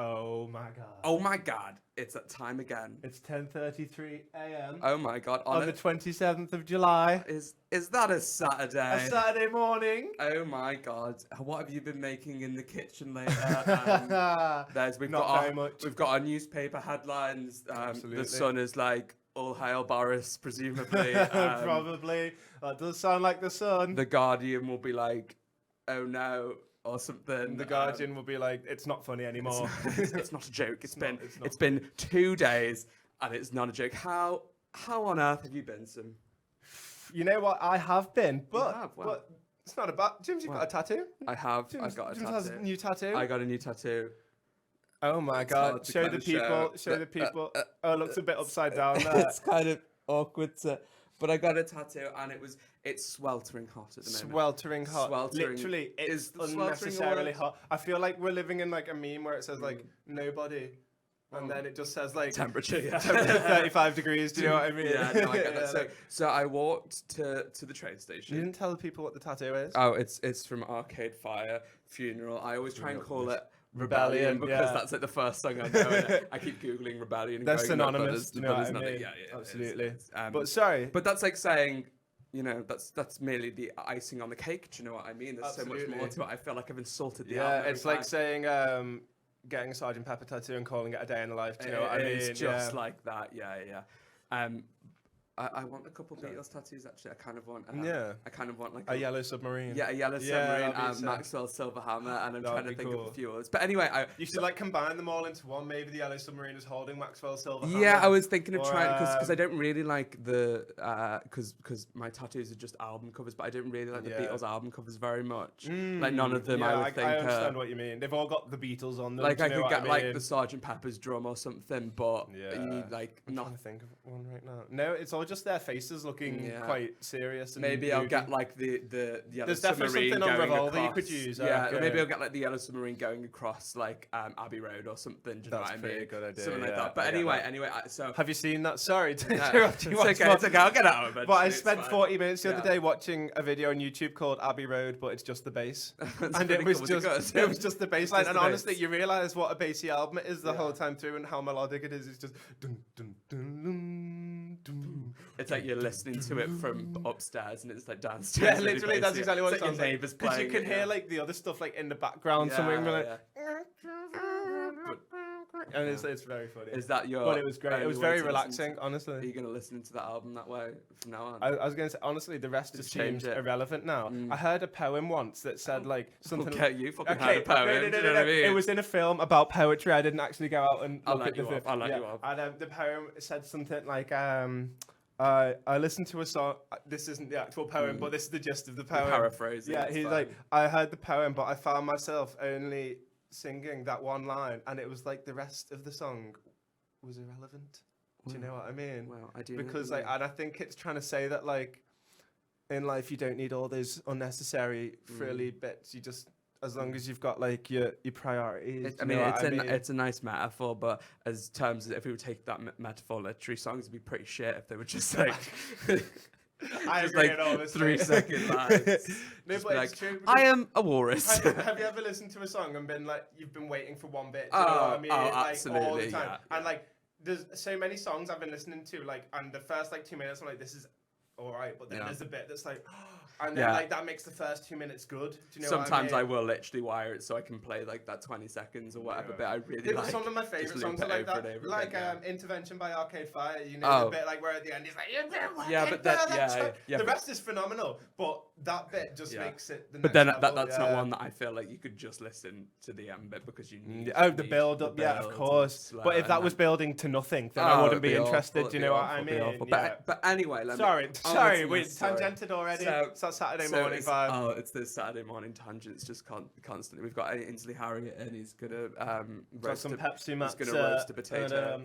Oh my god. Oh my god, it's that time again. It's 10:33 a.m. Oh my god, on the 27th of July. Is that a Saturday? A Saturday morning. Oh my god, what have you been making in the kitchen later? We've got our newspaper headlines. The Sun is like, all hail Borris, presumably. Probably. That does sound like the Sun. The Guardian will be like, oh no, or something. The Guardian will be like, it's not funny anymore. It's not a joke. It's been 2 days and it's not a joke. How on earth have you been, Sim? You know what? I have been, but it's not about. James, you've got a tattoo. I have. I've got a tattoo. Has a new tattoo. I got a new tattoo. Oh my god! Show the people. Show the people. Oh, it looks a bit upside down there. It's kind of awkward but I got a tattoo and it's sweltering hot at the moment. Sweltering hot. Literally, it's unnecessarily hot. I feel like we're living in like a meme where it says like nobody. And then it just says like temperature, 35 degrees. Do you know what I mean? Yeah, no, I get that. So I walked to the train station. You didn't tell the people what the tattoo is? Oh, it's from Arcade Fire Funeral. I always try and call it Rebellion because that's like the first song I know. I keep googling Rebellion. They're synonymous. You know what I mean? Yeah, absolutely. But sorry, but that's like saying, you know, that's merely the icing on the cake. Do you know what I mean? There's so much more to it. I feel like I've insulted the album. It's like saying getting a Sergeant Pepper tattoo and calling it a day in the life. Do you know what I mean? It's just like that. Yeah. I want a couple Beatles tattoos actually. I kind of want like a yellow submarine. Yeah, a yellow submarine and Maxwell's Silver Hammer, and I'm trying to think of a few others. But anyway, you should like combine them all into one. Maybe the yellow submarine is holding Maxwell's Silver Hammer. Yeah, I was thinking of trying because I don't really like the because my tattoos are just album covers, but I don't really like the Beatles album covers very much. Like none of them. I would think. I understand what you mean. They've all got the Beatles on them. Like I could get like the Sgt. Pepper's drum or something, but you need like I'm trying to think of one right now. No, it's all just their faces looking quite serious. And maybe I'll get like the yellow There's submarine definitely something on Revolver across. you could use. Maybe I'll get like the yellow submarine going across like Abbey Road or something. Do you know what I mean? That's a good idea. Something like that. But anyway, so have you seen that? Sorry to interrupt you. It's okay. I'll get out of it. But I spent 40 minutes the other day watching a video on YouTube called Abbey Road, but it's just the bass, and it was just the bass line. And honestly, you realise what a bassy album it is the whole time through, and how melodic it is. It's just dun dun dun dun dun. It's like you're listening to it from upstairs and it's like downstairs. Yeah, literally, that's exactly what it sounds like. Because you can hear like the other stuff like in the background somewhere. And it's very funny. Is that your? But it was great. It was very relaxing, honestly. Are you going to listen to that album that way from now on? I was going to say, honestly, the rest just seems irrelevant now. I heard a poem once that said like something. Okay, you fucking heard a poem. Do you know what I mean? It was in a film about poetry. I didn't actually go out and look at the film. I'll let you off. And the poem said something like, I listened to a song. This isn't the actual poem, but this is the gist of the poem. Paraphrasing. Yeah, he's like, I heard the poem, but I found myself only singing that one line, and it was like the rest of the song was irrelevant. Do you know what I mean? Well, I do. Because like, and I think it's trying to say that like, in life you don't need all those unnecessary frilly bits. You just, as long as you've got like your priorities. It's a nice metaphor, but as terms, if we would take that metaphor literally, songs would be pretty shit if they were just like. I just agree like all this 3-second lines. No, but it's true. I am a walrus. Have you ever listened to a song and been like, you've been waiting for one bit? Do you know what I mean? Like, absolutely. all the time. Yeah. And like, there's so many songs I've been listening to, like, and the first like 2 minutes, I'm like, this is all right, but then there's a bit that's like. And then like that makes the first 2 minutes good. Do you know Sometimes what I mean? I will literally wire it so I can play like that 20 seconds or whatever bit I really like. Some of my favourite songs are like that. Like Intervention by Arcade Fire. You know the bit like where at the end he's like, the rest is phenomenal, but that bit just makes it the next level. But then that's not one that I feel like you could just listen to the end bit because you need the build up, of course. But if that was building to nothing, then I wouldn't be interested. Do you know what I mean? But anyway, sorry, we tangented already. Saturday morning vibe. Oh, it's the Saturday morning tangents just constantly. We've got Ainsley Harriott and he's gonna roast some Pepsi Max. He's gonna roast a potato.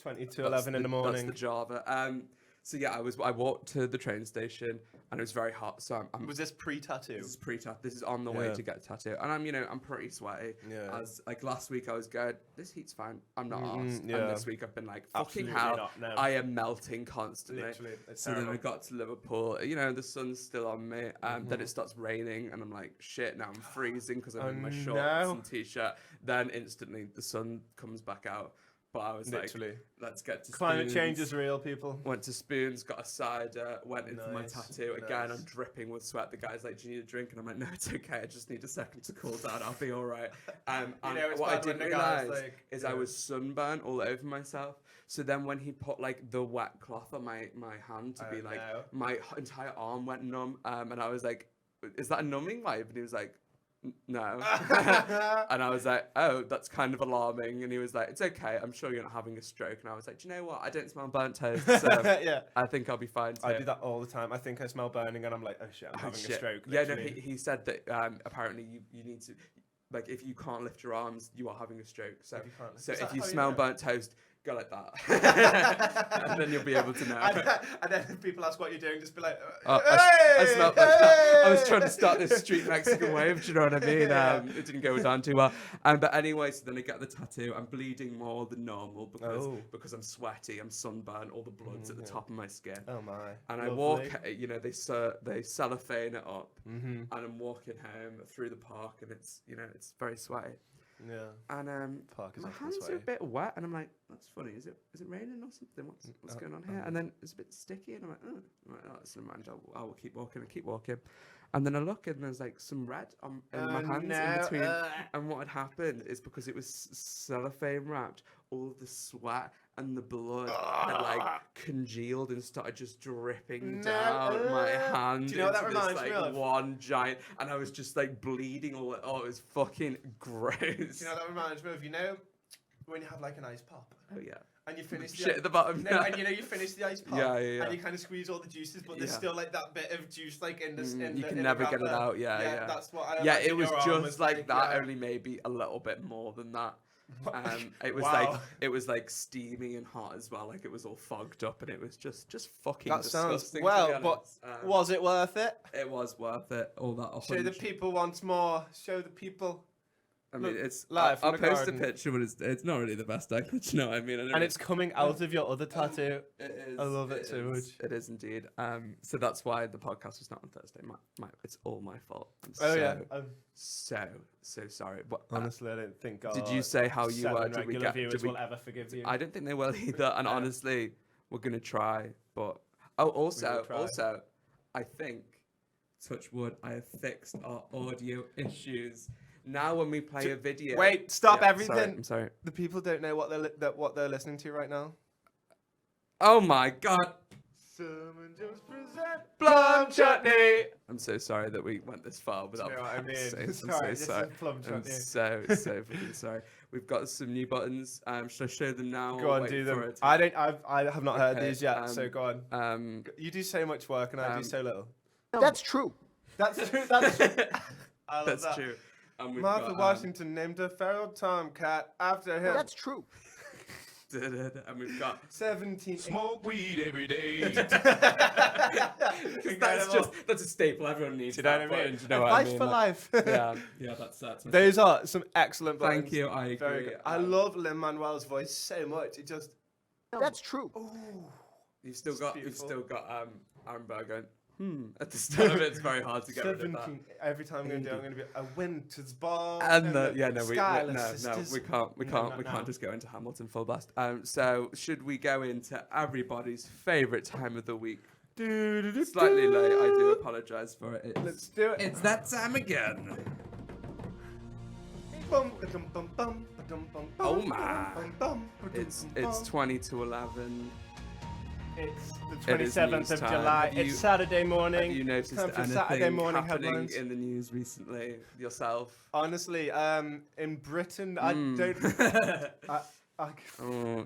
20 to 11 in the morning. That's the Java. So yeah, I walked to the train station and it was very hot. So was this pre-tattoo? This is pre-tattoo. This is on the way to get a tattoo, and I'm pretty sweaty. Yeah. As like last week I was good. This heat's fine. I'm not arsed. Yeah. And this week I've been like, fucking hell, no. I am melting constantly. Literally, so terrible. Then I got to Liverpool. The sun's still on me, and then it starts raining, and I'm like, shit. Now I'm freezing because I'm in my shorts and t-shirt. Then instantly the sun comes back out. But I was like, let's get to Climate change is real, people. Went to Spoons, got a cider, went in for my tattoo. Again, I'm dripping with sweat. The guy's like, do you need a drink? And I'm like, no, it's okay. I just need a second to cool down. I'll be all right. And what I didn't realize is I was sunburned all over myself. So then when he put like the wet cloth on my hand to be like, my entire arm went numb. And I was like, is that a numbing wipe? And he was like, no. And I was like, oh, that's kind of alarming. And he was like, it's okay, I'm sure you're not having a stroke. And I was like, do you know what, I don't smell burnt toast, so I think I'll be fine too. I do that all the time. I think I smell burning and I'm like, oh shit, I'm having a stroke. Literally. Yeah, no, he said that apparently you need to, like, if you can't lift your arms, you are having a stroke. So if you smell burnt toast, go like that. And then you'll be able to know. And then if people ask what you're doing, just be like, I smelled like that. I was trying to start this street Mexican wave, do you know what I mean? It didn't go down too well. But anyway, so then I get the tattoo. I'm bleeding more than normal because I'm sweaty, I'm sunburned, all the blood's at the top of my skin. Oh my. And I walk, they cellophane it up, and I'm walking home through the park, and it's very sweaty. Yeah. And my hands are a bit wet, and I'm like, that's funny. Is it raining or something? What's going on here? And then it's a bit sticky, and I'm like, oh, that's never mind. I will keep walking and keep walking. And then I look, and there's like some red in my hands in between. And what had happened is because it was cellophane wrapped, all of the sweat and the blood had like congealed and started just dripping down my hand. Do you know what that reminds me of? One giant, and I was just like bleeding all. Oh, it was fucking gross. Do you know what that reminds me of? When you have like an ice pop. Oh yeah. And you finish shit at the bottom. No, and you finish the ice pop. Yeah. And you kind of squeeze all the juices, but there's still like that bit of juice like in this. You can never get it out. Yeah. That's what I. Yeah, it was just like that. Only maybe a little bit more than that. It was like steamy and hot as well. Like it was all fogged up, and it was just fucking disgusting. But was it worth it? It was worth it. All that. Show the people once more. Show the people. I mean, it's live. I'll post a picture, but it's not really the best angle. You know what I mean? And it's coming out of your other tattoo. It is. I love it so much. It is indeed. So that's why the podcast was not on Thursday. It's all my fault. I'm so sorry. But honestly, I don't think. Did you say how you were? Did we ever forgive you? I don't think they will either. And honestly, we're gonna try. But also, I think, touch wood, I have fixed our audio issues. Now when we play a video... Wait, stop everything. I'm sorry. The people don't know what they're listening to right now. Oh my god. Someone just present Plum Chutney. I'm so sorry that we went this far without... You know what I mean? I'm so sorry. This is Plum Chutney. I'm so fucking sorry. We've got some new buttons. Should I show them now? Go on, do them. I have not heard these yet, so go on. You do so much work and I do so little. That's true. That's true. That's true. That's true. Martha Washington named a feral tomcat after him. That's true. And we've got 17. Smoke weed every day. That's a staple. Everyone needs. Do you know what I mean? Life for life. Yeah, that's that. Those are some excellent buttons. Thank you. I agree. Very good. I love Lin-Manuel's voice so much. It just. That's true. Ooh, you've still got Aaron Burr going. At the start of it, it's very hard to get rid of that. Every time I'm going to do, I'm going to be a winter's ball. And we can't just go into Hamilton full blast. So should we go into everybody's favourite time of the week? Slightly late. I do apologise for it. Let's do it. It's that time again. Oh my! It's 20 to 11. It's the 27th of July. It's Saturday morning. Have you noticed anything happening headlines in the news recently yourself? Honestly, in Britain, I don't.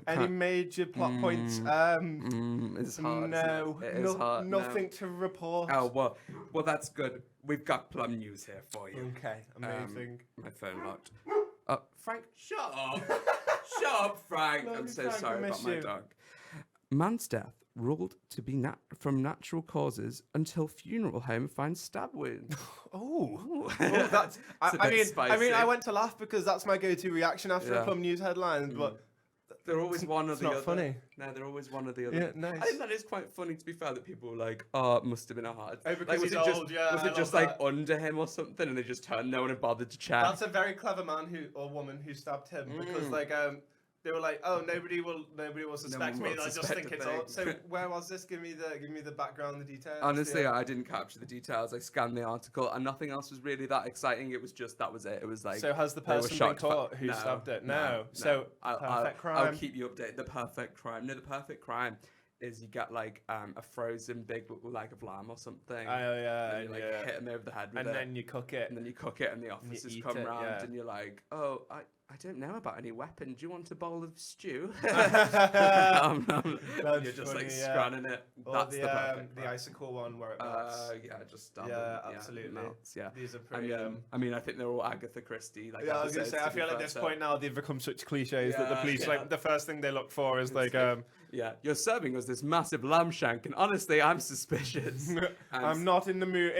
Any major plot points? It's hard. No, it is hard. Nothing to report. Oh well, that's good. We've got Plum news here for you. Okay, amazing. My phone locked. Frank, shut up! Shut up, Frank. I'm so sorry about my dog. Man's death ruled to be from natural causes until funeral home finds stab wound. That's. I mean, I went to laugh because that's my go-to reaction after a Plum News headline, but. They're always one or the other. It's not funny. No, they're always one or the other. Yeah, nice. I think that is quite funny, to be fair, that people were like, oh, it must have been a heart attack. Because he's old, was it just like under him or something, and they just turned, no one had bothered to check? That's a very clever man or woman who stabbed him, because they were like, oh, nobody will suspect me. I just think it's old. So where was this? Give me the background, the details. Honestly, I didn't capture the details. I scanned the article, and nothing else was really that exciting. It was just that was it. It was like. So has the person been caught who stabbed it? No. So perfect crime. I'll keep you updated. The perfect crime. No, the perfect crime is you get like a frozen big leg of lamb or something. Oh yeah. And you hit him over the head with it. And then you cook it. And then you cook it, and the officers come round, and you're like, oh, I don't know about any weapon. Do you want a bowl of stew? You're just like scranning it. That's the perfect the icicle one where it melts. Just stab absolutely. Melts, These are pretty. I mean, I think they're all Agatha Christie. Like, I was gonna say, I feel at this point now they've become such cliches that the police like the first thing they look for is like you're serving us this massive lamb shank, and honestly, I'm suspicious. I'm not in the mood.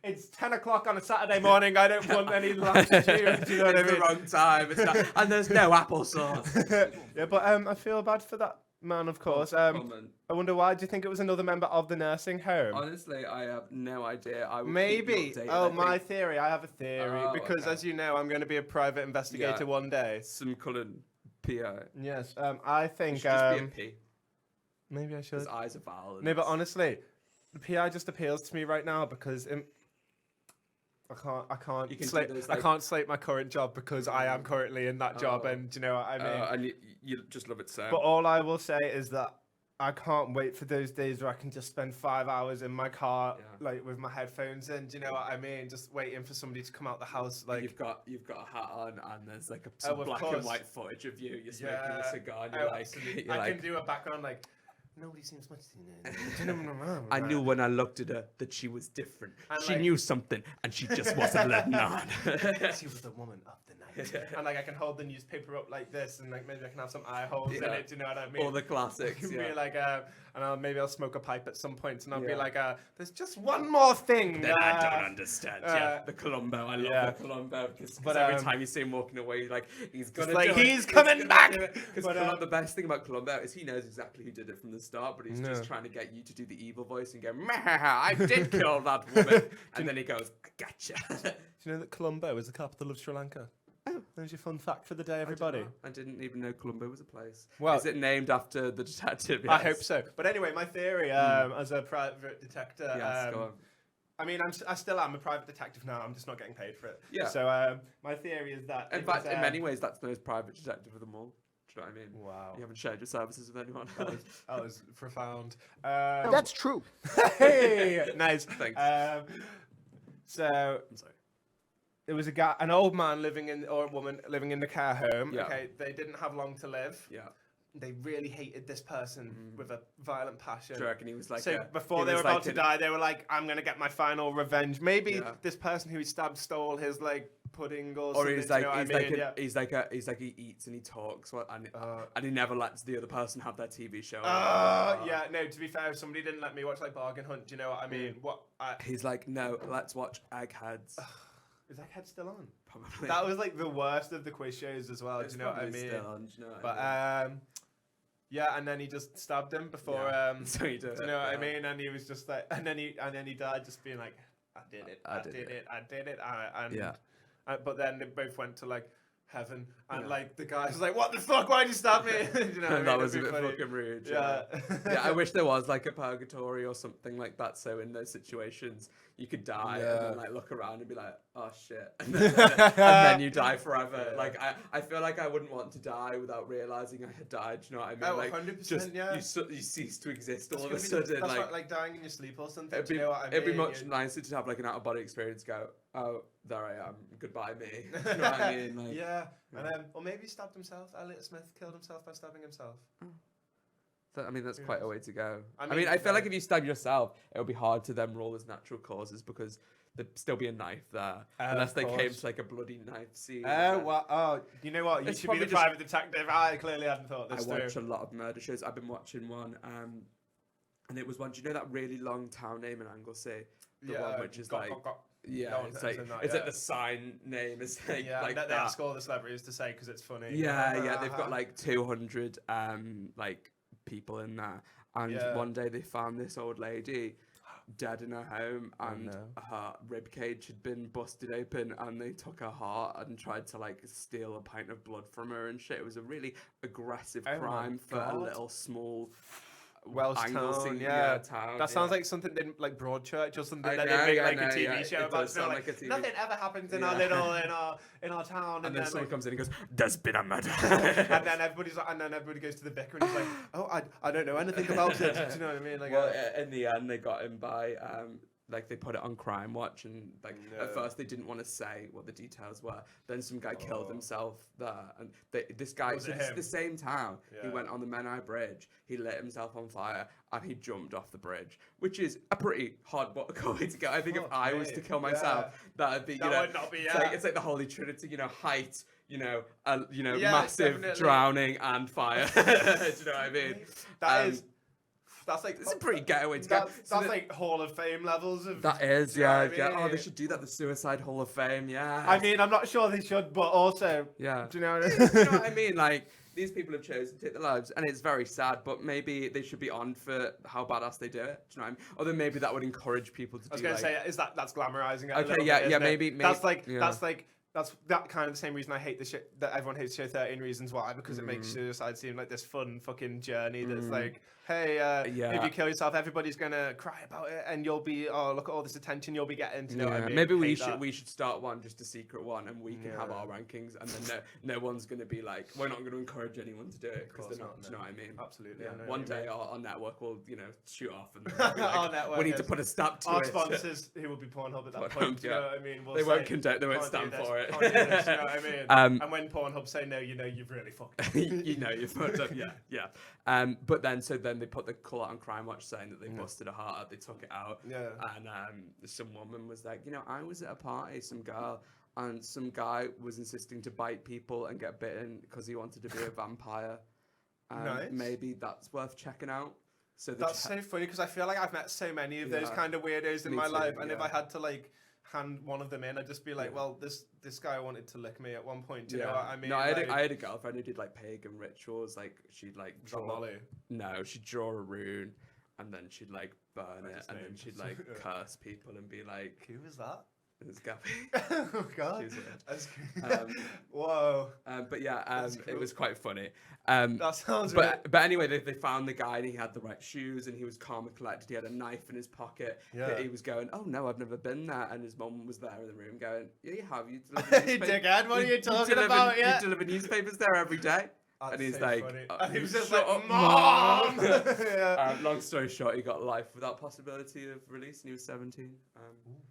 It's 10 o'clock on a Saturday morning. I don't want any lamb stew. Do you know what I mean? It's the wrong time. And there's no applesauce. Yeah, but I feel bad for that man, of course. I wonder why. Do you think it was another member of the nursing home? Honestly, I have no idea. Maybe. My theory. I have a theory because, as you know, I'm going to be a private investigator one day. Some Cullen PI. Yes. I think. Just be a P. Maybe I should. His eyes are vowels. No, but honestly, the PI just appeals to me right now because. I can't slate my current job because I am currently in that job, and do you know what I mean? And you just love it so. But all I will say is that I can't wait for those days where I can just spend 5 hours in my car, like with my headphones in. Do you know what I mean? Just waiting for somebody to come out the house. Like you've got a hat on, and there's like some black and white footage of you. You're smoking a cigar, and I can do a background like. Nobody seems much to know. I knew when I looked at her that she was different. She knew something, and she just wasn't letting on. She was the woman of the night. And like I can hold the newspaper up like this, and like maybe I can have some eye holes in it. Do you know what I mean? All the classics. Be like, and maybe I'll smoke a pipe at some point, and I'll be like, there's just one more thing that I don't understand. The Columbo. I love the Columbo because every time you see him walking away, like he's gonna he's coming back. Because the best thing about Columbo is he knows exactly who did it from the start, but he's just trying to get you to do the evil voice and go, I did kill that woman. And then he goes, I gotcha. Do you know that Colombo is the capital of Sri Lanka? There's your fun fact for the day, everybody. I didn't even know Colombo was a place. Well, is it named after the detective? Yes. I hope so. But anyway, my theory as a private detective. Go on. I mean, I still am a private detective now. I'm just not getting paid for it. Yeah. So my theory is that. In fact, in many ways, that's the most private detective of them all. Do you know what I mean? Wow. You haven't shared your services with anyone. That was profound. That's true. Hey, nice. Thanks. So I'm sorry. There was an old man or a woman living in the care home. Yeah. Okay, they didn't have long to live. Yeah. They really hated this person with a violent passion. Do you reckon he was like? So before they were about to die, they were like, "I'm gonna get my final revenge." Maybe this person who he stabbed stole his like pudding or something. Or he's like he eats and he talks and he never lets the other person have their TV show. Yeah. No. To be fair, if somebody didn't let me watch like Bargain Hunt, do you know what I mean? He's like, no, let's watch Eggheads. Is Egghead still on? Probably. That was like the worst of the quiz shows as well. Do you know what I mean? Still on, do you know what but I mean? Yeah, and then he just stabbed him before. So he did. Do you know what I mean? And he was just like, and then he died, just being like, I did it. But then they both went to like heaven, and like the guy's like, what the fuck? Why'd you stab me? You know what I mean? That was a bit fucking rude. Yeah. I wish there was like a purgatory or something like that. So in those situations, you could die and then like look around and be like, oh shit, and then you die forever. Yeah. Like I feel like I wouldn't want to die without realizing I had died. Do you know what I mean? Oh, like 100%. You cease to exist all of a sudden. That's like dying in your sleep or something. Do you know what I mean? It'd be much nicer to have like an out of body experience. Go, oh, there I am. Goodbye, me. You know what I mean? Like, yeah. And or maybe he stabbed himself. Elliot Smith killed himself by stabbing himself. I mean, that's quite a way to go. I mean, I feel like if you stab yourself, it would be hard to then rule as natural causes because there'd still be a knife there, unless they came to like a bloody knife scene. You know what? You should be the private detective. I clearly hadn't thought this through. I watch a lot of murder shows. I've been watching one, and it was one. Do you know that really long town name in Anglesey? The one which is yeah, no it's like the sign name is like they ask all the celebrities to say because it's funny. Yeah, they've got like 200 like people in there, and one day they found this old lady dead in her home, and her rib cage had been busted open, and they took her heart and tried to like steal a pint of blood from her and shit. It was a really aggressive crime for a little small Welsh town, town. That sounds like something in like Broadchurch or something that they make like a TV show about. So like nothing ever happens in our little in our town, and then someone comes in and goes, "There's been a murder," and then everybody goes to the vicar and he's like, "Oh, I don't know anything about it." Do you know what I mean? Like, well, in the end, they got him by. Like they put it on Crime Watch, and like at first they didn't want to say what the details were. Then some guy killed himself there, and this guy, so this is the same town. He went on the Menai Bridge, he lit himself on fire, and he jumped off the bridge, which is a pretty hard way to go. I think if I was to kill myself, that'd be would not be. It's like the Holy Trinity, height. Massive definitely. Drowning and fire. Do you know what I mean? That's like it's a pretty getaway to go. That's like Hall of Fame levels of. That is, yeah. Oh, they should do that. The Suicide Hall of Fame, yeah. I mean, I'm not sure they should, but also, yeah. Do you know what I mean? You know what I mean? Like these people have chosen to take their lives, and it's very sad. But maybe they should be on for how badass they do it. Do you know what I mean? Or then maybe that would encourage people to. I was gonna say, that's glamorizing it. Okay, yeah, maybe. That's that kind of the same reason I hate the shit that everyone hates show 13 Reasons Why, because it makes suicide seem like this fun fucking journey that's like, hey, if you kill yourself, everybody's gonna cry about it, and you'll be, look at all this attention you'll be getting. Do you know what I mean? Maybe we should start one, just a secret one, and we can have our rankings, and then no one's gonna be like, we're not gonna encourage anyone to do it because they're not. Do you know what I mean? Absolutely. Yeah. One day our network will shoot off, and be like, our network, we need to put a stop to our it. sponsors, who will be Pornhub at that point. Do you know what I mean? They won't condone. They won't stand for it. You know what I mean? And when Pornhub say no, you've really fucked up. You've fucked up. Yeah. But then they put the call out on Crime Watch saying that they busted a heart out, they took it out. Yeah. And some woman was like, I was at a party, some girl, and some guy was insisting to bite people and get bitten because he wanted to be a vampire. Nice. Maybe that's worth checking out. So that's so funny because I feel like I've met so many of those kind of weirdos in my life, and if I had to hand one of them in, I'd just be like, well, this guy wanted to lick me at one point. Do you know what I mean? No, I had a girlfriend who did pagan rituals. Like she'd draw Molly. No, she'd draw a rune, and then she'd burn it, and then she'd curse people and be like, "Who was that?" It was Gabby. Oh God, that's whoa. But yeah, it was quite funny. That sounds. But anyway, they found the guy, and he had the right shoes, and he was calm and collected. He had a knife in his pocket. Yeah. He was going, "Oh no, I've never been there." And his mum was there in the room, going, "Yeah, you have. You deliver newspapers. Dickhead, what are you talking about? You deliver newspapers there every day." That's and he's so like, and he was just like, "Mom." Long story short, he got life without possibility of release, and he was 17.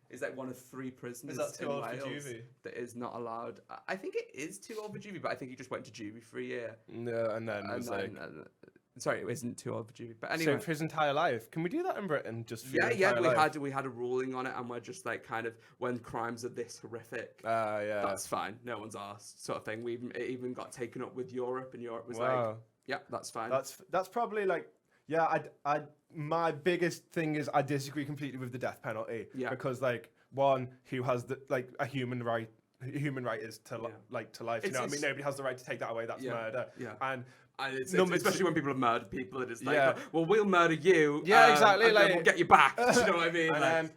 He's one of 3 prisoners in Wales that is not allowed. I think it is too old for juvie, but I think he just went to juvie for a year. No, and then sorry, it isn't too old for juvie. But anyway, so for his entire life, can we do that in Britain? Just for we had a ruling on it, and we're just kind of when crimes are this horrific, that's fine. No one's asked, sort of thing. It even got taken up with Europe, and Europe was that's fine. That's probably my biggest thing is I disagree completely with the death penalty. Yeah. Because one who has a human right is to life. You know what I mean? Nobody has the right to take that away. That's murder. Yeah. And especially when people have murdered people, it is well, we'll murder you. Yeah, exactly. And then we'll get you back. Do you know what I mean?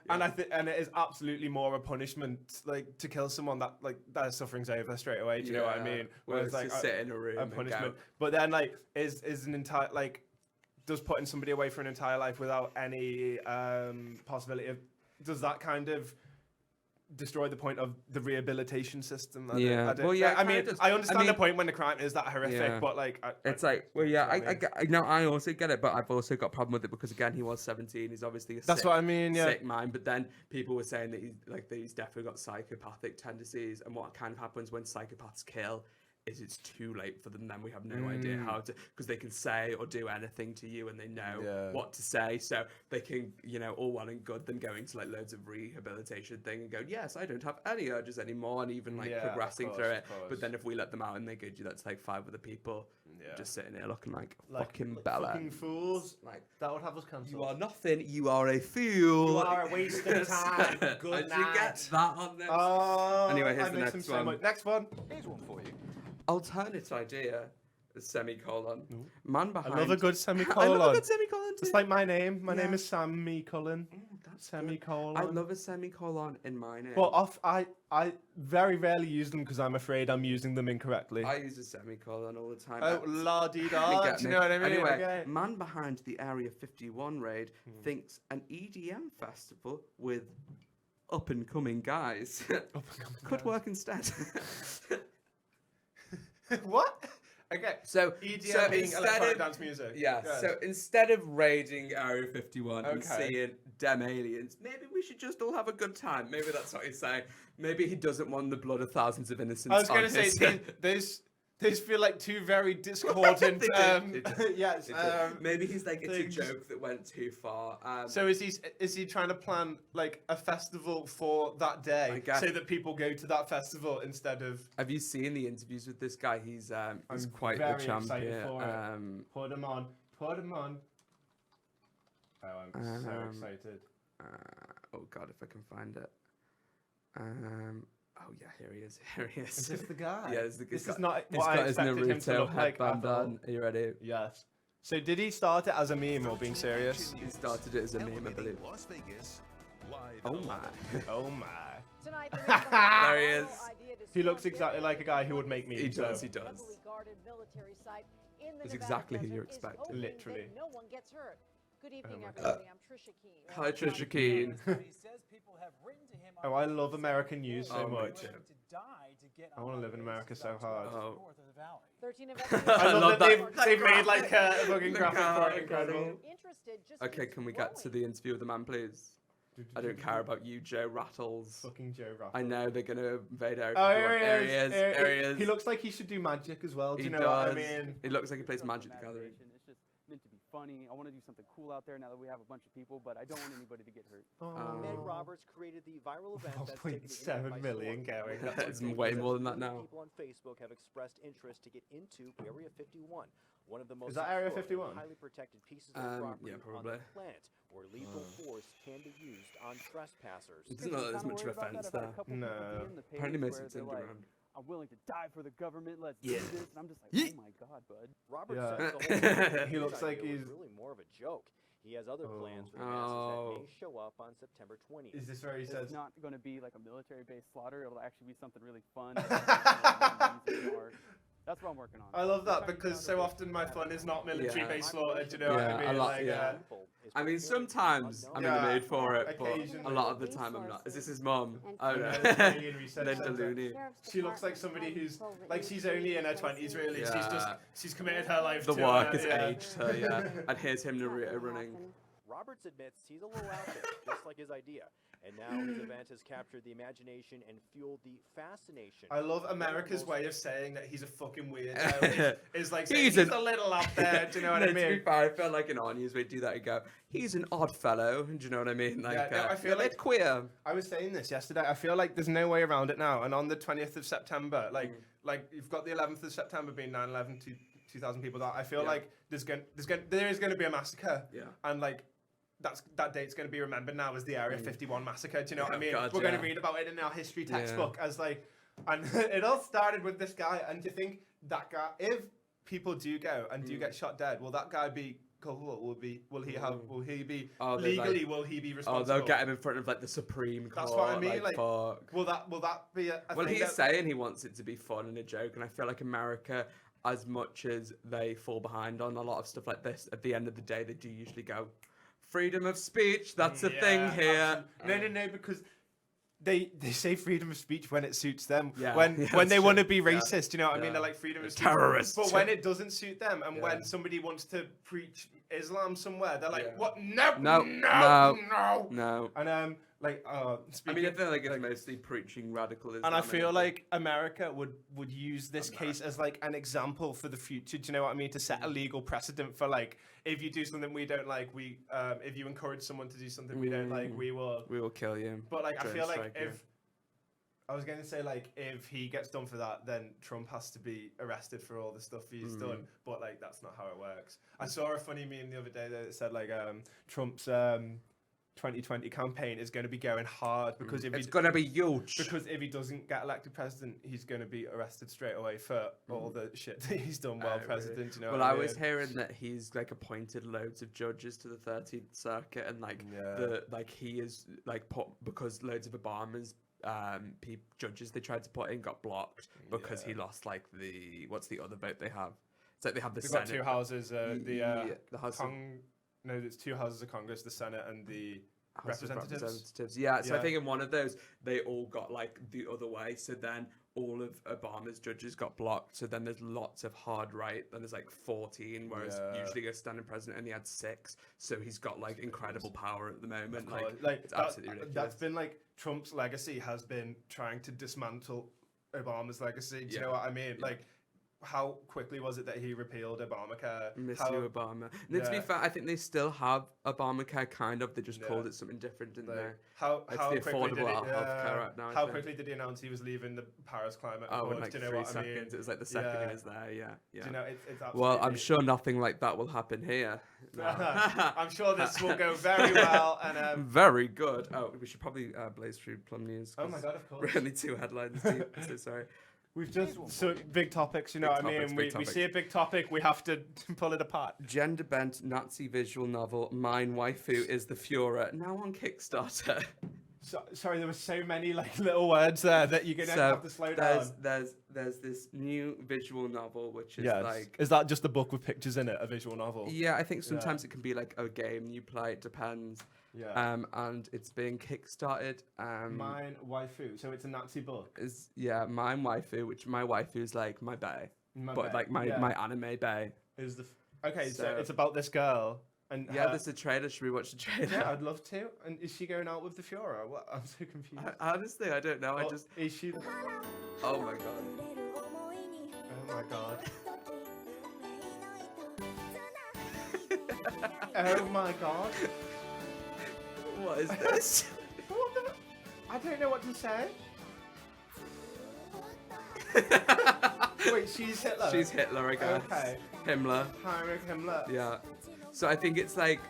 And it is absolutely more a punishment, to kill someone that their suffering's over straight away. Do you know what I mean? Whereas just sit in a room and punishment. But then is an entire does putting somebody away for an entire life without any possibility of, does that kind of destroy the point of the rehabilitation system? I understand the point when the crime is that horrific, but I also get it, but I've also got a problem with it because again, he was 17. He's obviously sick mind. But then people were saying that he's definitely got psychopathic tendencies, and what kind of happens when psychopaths kill is it's too late for them. Then we have no idea how to, because they can say or do anything to you, and they know what to say. So they can, all well and good them going to like loads of rehabilitation thing and go, yes, I don't have any urges anymore, and even like progressing through it. But then if we let them out and they go do that to like 5 other people, just sitting here looking like fucking bella, fucking fools. Like that would have us cancelled. You are nothing. You are a fool. You are a waste of time. Good night. You get that on this? Anyway, here's the next one. Next one. Here's one for you. Alternate idea. Semicolon. Man behind. I love a good semicolon. I love a good semicolon too. It's like my name. My name is Sammy Cullen. Semicolon. I love a semicolon in my name. Well, I very rarely use them because I'm afraid I'm using them incorrectly. I use a semicolon all the time. Oh, la-dee-da. Do you know what I mean? Anyway, man behind the Area 51 raid thinks an EDM festival with up-and-coming guys could work instead. What? Okay. So EDM being electronic dance music. Yeah. Yes. So instead of raiding Area 51 and seeing dem aliens, maybe we should just all have a good time. Maybe that's what he's saying. Maybe he doesn't want the blood of thousands of innocents. I was going to say those feel like two very discordant. Yes. Maybe he's like, it's a joke that went too far. So is he trying to plan like a festival for that day so that people go to that festival instead of? Have you seen the interviews with this guy? He's quite the champion. Put him on. Put him on. Oh, I'm so excited. Oh God, if I can find it. Oh yeah, here he is. Is this the guy? Yeah, this is not what I expected him to look like. On. Are you ready? Yes. So did he start it as a meme or being serious? He started it as a meme, I believe. Oh my. Oh my. There he is. He looks exactly like a guy who would make memes. He does. He does. It's exactly who you're expecting. Literally. No one gets hurt. Good evening, everybody. I'm Trisha Keene. Hi, Trisha Keene. Oh, I love American news so much. I want to live in America so hard. 13 of I love that they've made like a fucking graphic for it. Incredible. Okay, can we get to the interview with the man, please? I don't care about you, Joe Rattles. Fucking Joe Rattles. I know they're gonna invade Area 51. Oh, There he is. There he is. He looks like he should do magic as well. Do you know does. what I mean? He looks like he plays Magic the Gathering. It's just meant to be funny. I want to do something cool out there now that we have a bunch of people, but I don't want anybody to get hurt. Ed Roberts created the viral event that's taken the 1.7 million going. It's way more than that now. People on Facebook have expressed interest to get into Area 51, one of the most Is that Area 51? highly protected pieces of property yeah, on probably. the planet, where lethal force can be used on trespassers. It doesn't look like there's much of a fence there. No. Apparently Mason's underground. I'm willing to die for the government. Let's do this. And I'm just like, oh my God, bud. Robert Yeah. says the whole thing He looks like he's really more of a joke. He has other plans for the masses that may show up on September 20th. Is this where he says? It's not going to be like a military-based slaughter. It'll actually be something really fun. That's what I'm working on. I love that because so often my fun is not military-based slaughter. Do you know what I mean? a lot, I mean, sometimes I'm in the mood for it, but a lot of the time I'm not. Is this his mum? Oh no. Linda Looney. She looks like somebody who's like she's only in her 20s really. Yeah. She's committed her life The to work it, has aged her, yeah. And here's him running. Roberts admits he's a little out there, just like his idea. And now his event has captured the imagination and fueled the fascination. I love America's way of saying that he's a fucking weirdo. Is like saying He's he's a little out there. Do you know what I mean? To be fair, I felt like in our news we'd do that and go, he's an odd fellow. Do you know what I mean? Like, I feel like queer. I was saying this yesterday. I feel like there's no way around it now. And on the 20th of September, like you've got the 11th of September being 9/11, 2,000 people died. I feel like there is going to be a massacre. Yeah. And like. That date's going to be remembered now as the Area 51 massacre. Do you know what I mean? God, we're going to read about it in our history textbook as like, and it all started with this guy. And do you think that guy, if people do go and do get shot dead, will that guy be cool? Will he be legally? Will he be responsible? Oh, they'll get him in front of like the Supreme Court. That's what I mean. Like, will that be a well, thing he's saying he wants it to be fun and a joke, and I feel like America, as much as they fall behind on a lot of stuff like this, at the end of the day, they do usually go, freedom of speech, that's a thing here. No, because they say freedom of speech when it suits them. Yeah, when they want to be racist, you know what I mean? They're like freedom of speech. Terrorists. But when it doesn't suit them, and when somebody wants to preach Islam somewhere, they're like, what? No. And Like, I mean, I feel like it's mostly preaching radicalism. And I feel like America would use this case as like an example for the future. Do you know what I mean? To set a legal precedent for like, if you do something we don't like, if you encourage someone to do something we don't like, we will kill you. But like, I feel like I was going to say, like, if he gets done for that, then Trump has to be arrested for all the stuff he's done. But, like, that's not how it works. I saw a funny meme the other day that said, like, Trump's 2020 campaign is going to be going hard because it's going to be huge. Because if he doesn't get elected president, he's going to be arrested straight away for all the shit that he's done while president. Really? You know? Well, I was hearing that he's like appointed loads of judges to the 13th Circuit, and like he is like because loads of Obama's judges they tried to put in got blocked because he lost like what's the other vote they have? It's like they have the Senate. Got two houses. The House. No, there's two houses of Congress: the Senate and the House Representatives. Yeah. So I think in one of those they all got like the other way. So then all of Obama's judges got blocked. So then there's lots of hard right. Then there's like 14, whereas usually a standing president only had 6. So he's got like incredible power at the moment. Like it's absolutely ridiculous. That's been like Trump's legacy has been trying to dismantle Obama's legacy. Do you know what I mean? Like, how quickly was it that he repealed Obamacare? Miss you, Obama. And to be fair, I think they still have Obamacare, kind of. They just called it something different, didn't they? How the Affordable Healthcare Act now. How quickly did he announce he was leaving the Paris Climate Accord? In like Do you know 3 what seconds. I mean? It was like the second he was there. Yeah. Do you know, it's absolutely... Well, I'm sure nothing like that will happen here. No. I'm sure this will go very well. And very good. Oh, we should probably blaze through Plum News. Oh my God, of course. We're only 2 headlines deep. So sorry. We've just big topics, you know what I mean? We see a big topic, we have to pull it apart. Gender bent Nazi visual novel Mein Waifu is the Führer, now on Kickstarter. Sorry, there were so many like little words there that you're gonna have to slow down. There's this new visual novel which is like. Is that just a book with pictures in it? A visual novel? Yeah, I think sometimes it can be like a game you play. It depends. Yeah. And it's being kickstarted. Mein Waifu. So it's a Nazi book. Mein Waifu, which my waifu is like my bae, like my anime bae. Is the okay? So it's about this girl. And there's a trailer. Should we watch the trailer? Yeah, I'd love to. And is she going out with the Führer? What? I'm so confused. Honestly, I don't know. Is she? Oh my God. Oh my God. Oh my God. What is this? I don't know what to say. Wait, she's Hitler? She's Hitler, I guess. Okay. Himmler. Heinrich Himmler. Yeah. So I think it's like...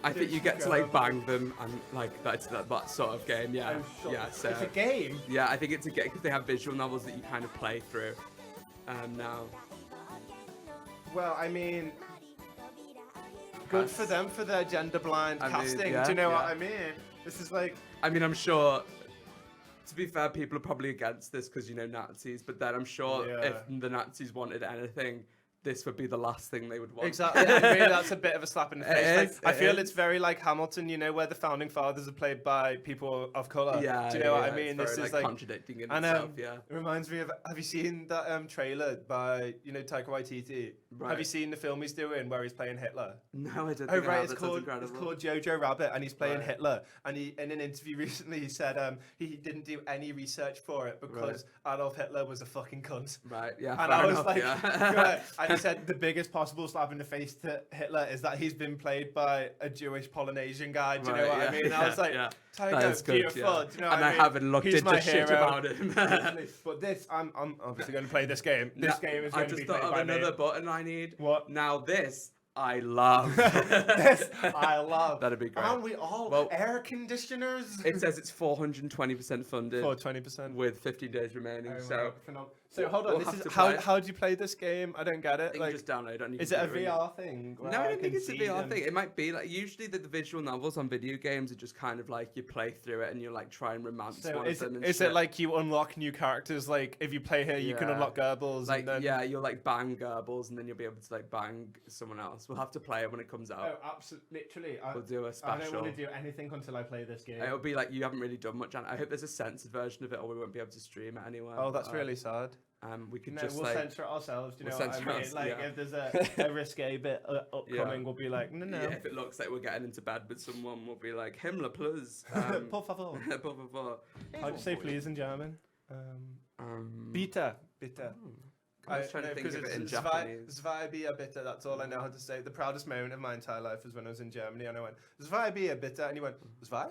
I think you get to like bang them and like that's that sort of game, yeah. Yeah, so... It's a game? Yeah, I think it's a game because they have visual novels that you kind of play through now. Well, I mean... Good for them for their gender blind casting. Do you know what I mean? This is like... I mean, I'm sure... To be fair, people are probably against this because, you know, Nazis. But then I'm sure if the Nazis wanted anything, this would be the last thing they would want. Exactly. I mean, that's a bit of a slap in the face. I feel it's very like Hamilton, you know, where the founding fathers are played by people of colour. Yeah. Do you know what I mean? This is like contradicting in itself, yeah. It reminds me of, have you seen that trailer by, you know, Taika Waititi? Right. Have you seen the film he's doing where he's playing Hitler? No, I don't think I have. It's called Jojo Rabbit, and he's playing Hitler. And he, in an interview recently, he said he didn't do any research for it because Adolf Hitler was a fucking cunt. Right, yeah. And I was like, and he said the biggest possible slap in the face to Hitler is that he's been played by a Jewish Polynesian guy. Do you know what I mean? And I was like, Taika, beautiful. Do you know what I mean? I haven't looked into shit about him. But this, I'm obviously going to play this game. This game is going to be played by me. I just thought of another button I need. What? Now this I love. This I love. That'd be great. Aren't we all air conditioners? It says it's 420% funded. 420%. With 50 days remaining. So hold on. This is how do you play this game? I don't get it. I think you just download it. Is it a VR thing? No, I don't think it's a VR thing. It might be like usually the visual novels on video games are just kind of like you play through it and you like try and romance one of them. Is it like you unlock new characters? Like if you play here, you can unlock Goebbels. Like and then... you'll like bang Goebbels and then you'll be able to like bang someone else. We'll have to play it when it comes out. Oh, absolutely! Literally, we'll do a special. I don't want to do anything until I play this game. It'll be like you haven't really done much. And I hope there's a censored version of it, or we won't be able to stream it anywhere. Oh, that's really sad. We could No, just we'll like censor it ourselves. Do you we'll know what I censor mean? us, Like yeah. if there's a risque bit upcoming, we'll be like, no. Yeah, if it looks like we're getting into bed with someone, we'll be like, Himmler, please. Por favor. Por favor. How'd you say please in German? Bitte. Bitte. I was trying to think of it in Japanese. Zwei Bier bitte, that's all I know how to say. The proudest moment of my entire life was when I was in Germany and I went, Zwei Bier bitte, and he went, Zwei?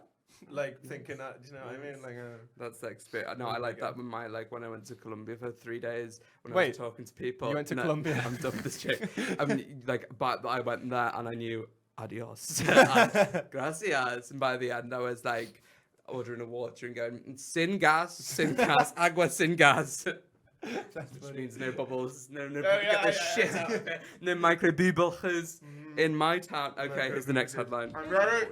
Like thinking that, do you know what I mean? Like, that's the experience. No, I like that when when I went to Colombia for 3 days when I was talking to people. You went to Colombia? I'm done with this chick. I mean, but I went there and I knew adios and gracias, and by the end I was like ordering a water and going sin gas, agua sin gas. Which means no bubbles, no get the shit out of it, no microbubbles in my town. Okay, here's the next headline. I'm ready.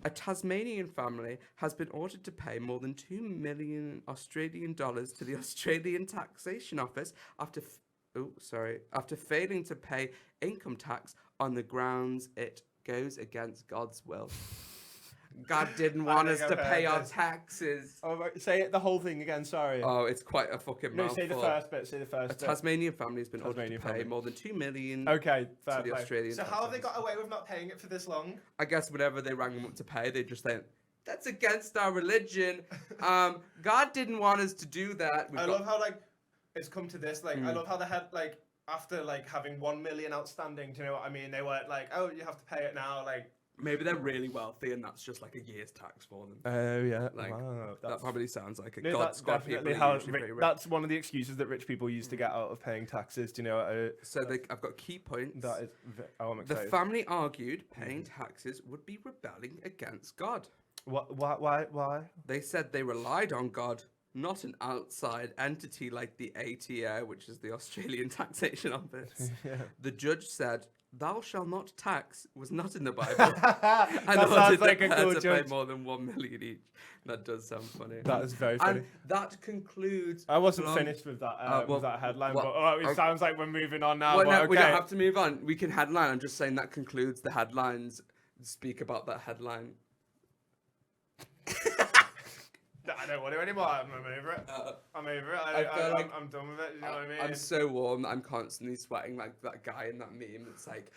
A Tasmanian family has been ordered to pay more than $2 million Australian dollars to the Australian Taxation Office after failing to pay income tax on the grounds it goes against God's will. God didn't want us to pay our taxes. Oh, right. Say it, the whole thing again, sorry. Oh, it's quite a fucking mouthful. Say the first bit, A Tasmanian family has been ordered to pay more than $2 million to the Australian So how have they got away with not paying it for this long? I guess whenever they rang them up to pay, they just went, that's against our religion. God didn't want us to do that. I love how, like, it's come to this. Like, I love how they had, like, after, like, having 1 million outstanding, do you know what I mean? They weren't like, oh, you have to pay it now, like... Maybe they're really wealthy and that's just like a year's tax for them. Oh, yeah. Like, wow, that probably sounds like a no, God. That's definitely how... That's one of the excuses that rich people use to get out of paying taxes, do you know? I've got key points. That is... I'm excited. The family argued paying taxes would be rebelling against God. Why? They said they relied on God, not an outside entity like the ATO, which is the Australian Taxation Office. Yeah. The judge said, "Thou shalt not tax" was not in the Bible. That sounds like a good to judge. pay more than $1 million each. That does sound funny. That is very funny. And that concludes. I wasn't finished with that with that headline, but it sounds like we're moving on now. Well, but no, okay. we don't have to move on. We can headline. I'm just saying that concludes the headlines. Speak about that headline. I don't want to anymore. I'm over it. I'm over it. I'm done with it. You know what I mean? I'm so warm that I'm constantly sweating like that guy in that meme. It's like,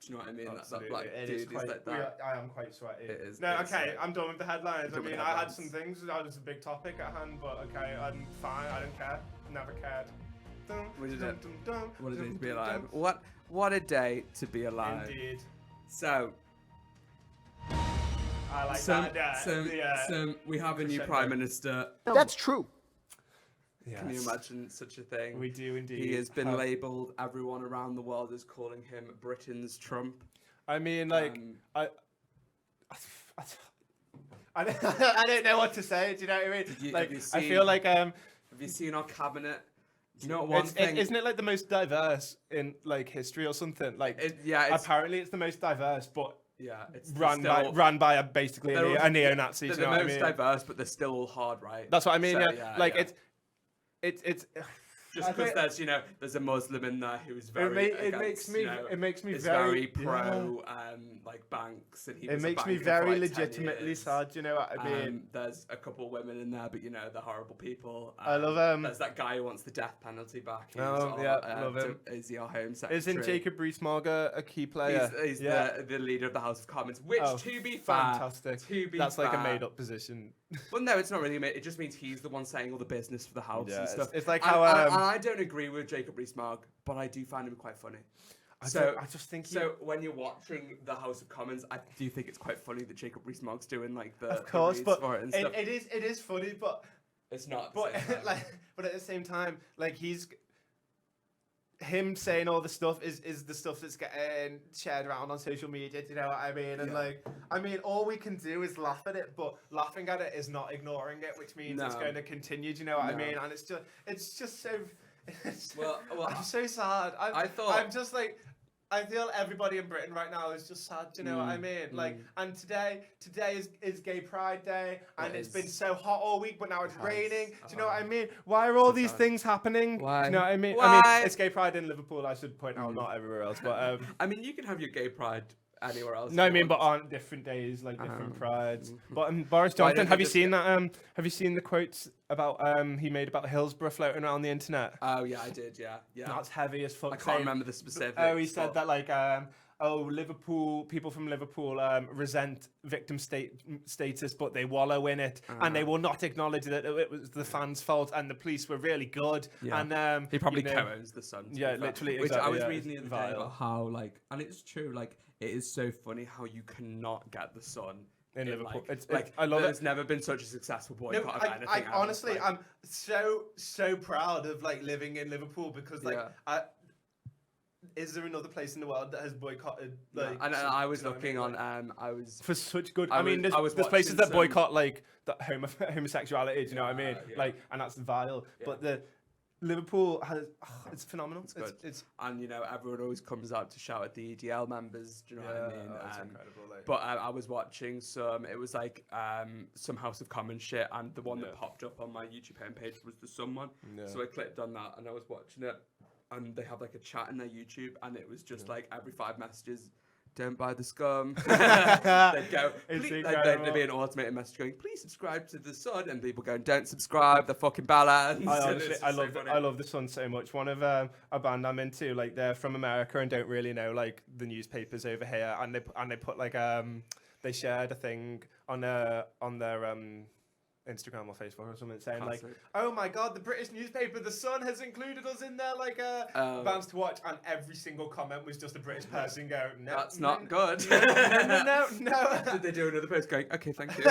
do you know what I mean? Absolutely. That black dude is like that. I am quite sweaty. It is. No, okay, I'm done with the headlines. I mean, I had headlines. some things. That was a big topic at hand, but okay, I'm fine. I don't care. Never cared. What a day to be alive. What a day to be alive. Indeed. So. I like that. We have a new Prime Minister. That's true. Yes. Can you imagine such a thing? We do indeed. He has been labelled. Everyone around the world is calling him Britain's Trump. I mean, like, I don't know what to say. Do you know what I mean? I feel like Have you seen our cabinet? Do you know one thing? Isn't it like the most diverse in like history or something? Like, apparently it's the most diverse, but. Yeah, it's run by basically a neo-Nazi. They're you know the what most I mean? diverse, but they're still all hard, right? That's what I mean. So, it's just because there's a Muslim in there who's very it makes me very pro like banks, and it makes me very legitimately sad. You know what I mean? There's a couple women in there, but they're horrible people. I love there's that guy who wants the death penalty back. Love him. Is he our Home Secretary? Isn't Jacob Rees-Mogg a key player? He's the leader of the House of Commons, which to be fair, fantastic. That's like a made-up position. Well, no, it's not really made. It just means he's the one saying all the business for the House and stuff. It's like how I don't agree with Jacob Rees-Mogg, but I do find him quite funny. I just think when you're watching the House of Commons, I do think it's quite funny that Jacob Rees-Mogg's doing like the of course, the but for it and stuff. It is funny, but it's not. But but at the same time, like him saying all the stuff is the stuff that's getting shared around on social media. Do you know what I mean? And all we can do is laugh at it, but laughing at it is not ignoring it, which means it's going to continue. Do you know what I mean? And it's just so. Well, I'm so sad. I feel everybody in Britain right now is just sad. Do you know what I mean? Like, and today is Gay Pride Day, and it's been so hot all week, but now it's raining. Do you know what I mean? Why are all these things happening? Why? Do you know what I mean? Why? I mean, it's Gay Pride in Liverpool. I should point out, not everywhere else. But I mean, you can have your Gay Pride anywhere else. No, I mean, but on different days, like different prides. But Boris Johnson, have you seen that? Have you seen the quotes about he made about Hillsborough floating around the internet? Oh yeah, I did. Yeah. That's heavy as fuck. I can't remember the specifics. Oh, he said that like Liverpool people from Liverpool resent victim status, but they wallow in it, and they will not acknowledge that it was the fans' fault, and the police were really good. Yeah. And he probably co-owns the Sun. Yeah, literally. Which exactly, I was reading the other day about how and it's true. Like it is so funny how you cannot get the Sun in Liverpool. I love it. There's never been such a successful boycott of anything. I honestly, I'm so proud of like living in Liverpool because like is there another place in the world that has boycotted like? And I was looking on. I was for such good. I mean, there's places that boycott like that homosexuality. Do you know what I mean? Yeah. Like, and that's vile. Yeah. But the Liverpool has it's phenomenal. It's and you know everyone always comes out to shout at the EDL members. Do you know what I mean? It's incredible. Like. But I was watching some. It was like some House of Commons shit, and the one that popped up on my YouTube homepage was the Sun one. Yeah. So I clicked on that, and I was watching it. And they have like a chat in their YouTube, and it was just like every 5 messages, don't buy the scum. They'd go, there'd be an automated message going, please subscribe to the Sun, and people going, don't subscribe, the fucking ballads. I love the Sun so much. One of a band I'm into, like they're from America and don't really know like the newspapers over here, and they put like they shared a thing on their Instagram or Facebook or something saying like, oh my god, the British newspaper The Sun has included us in their like bands to watch, and every single comment was just a British person going, no, that's not good. No. Did they do another post going, okay, thank you.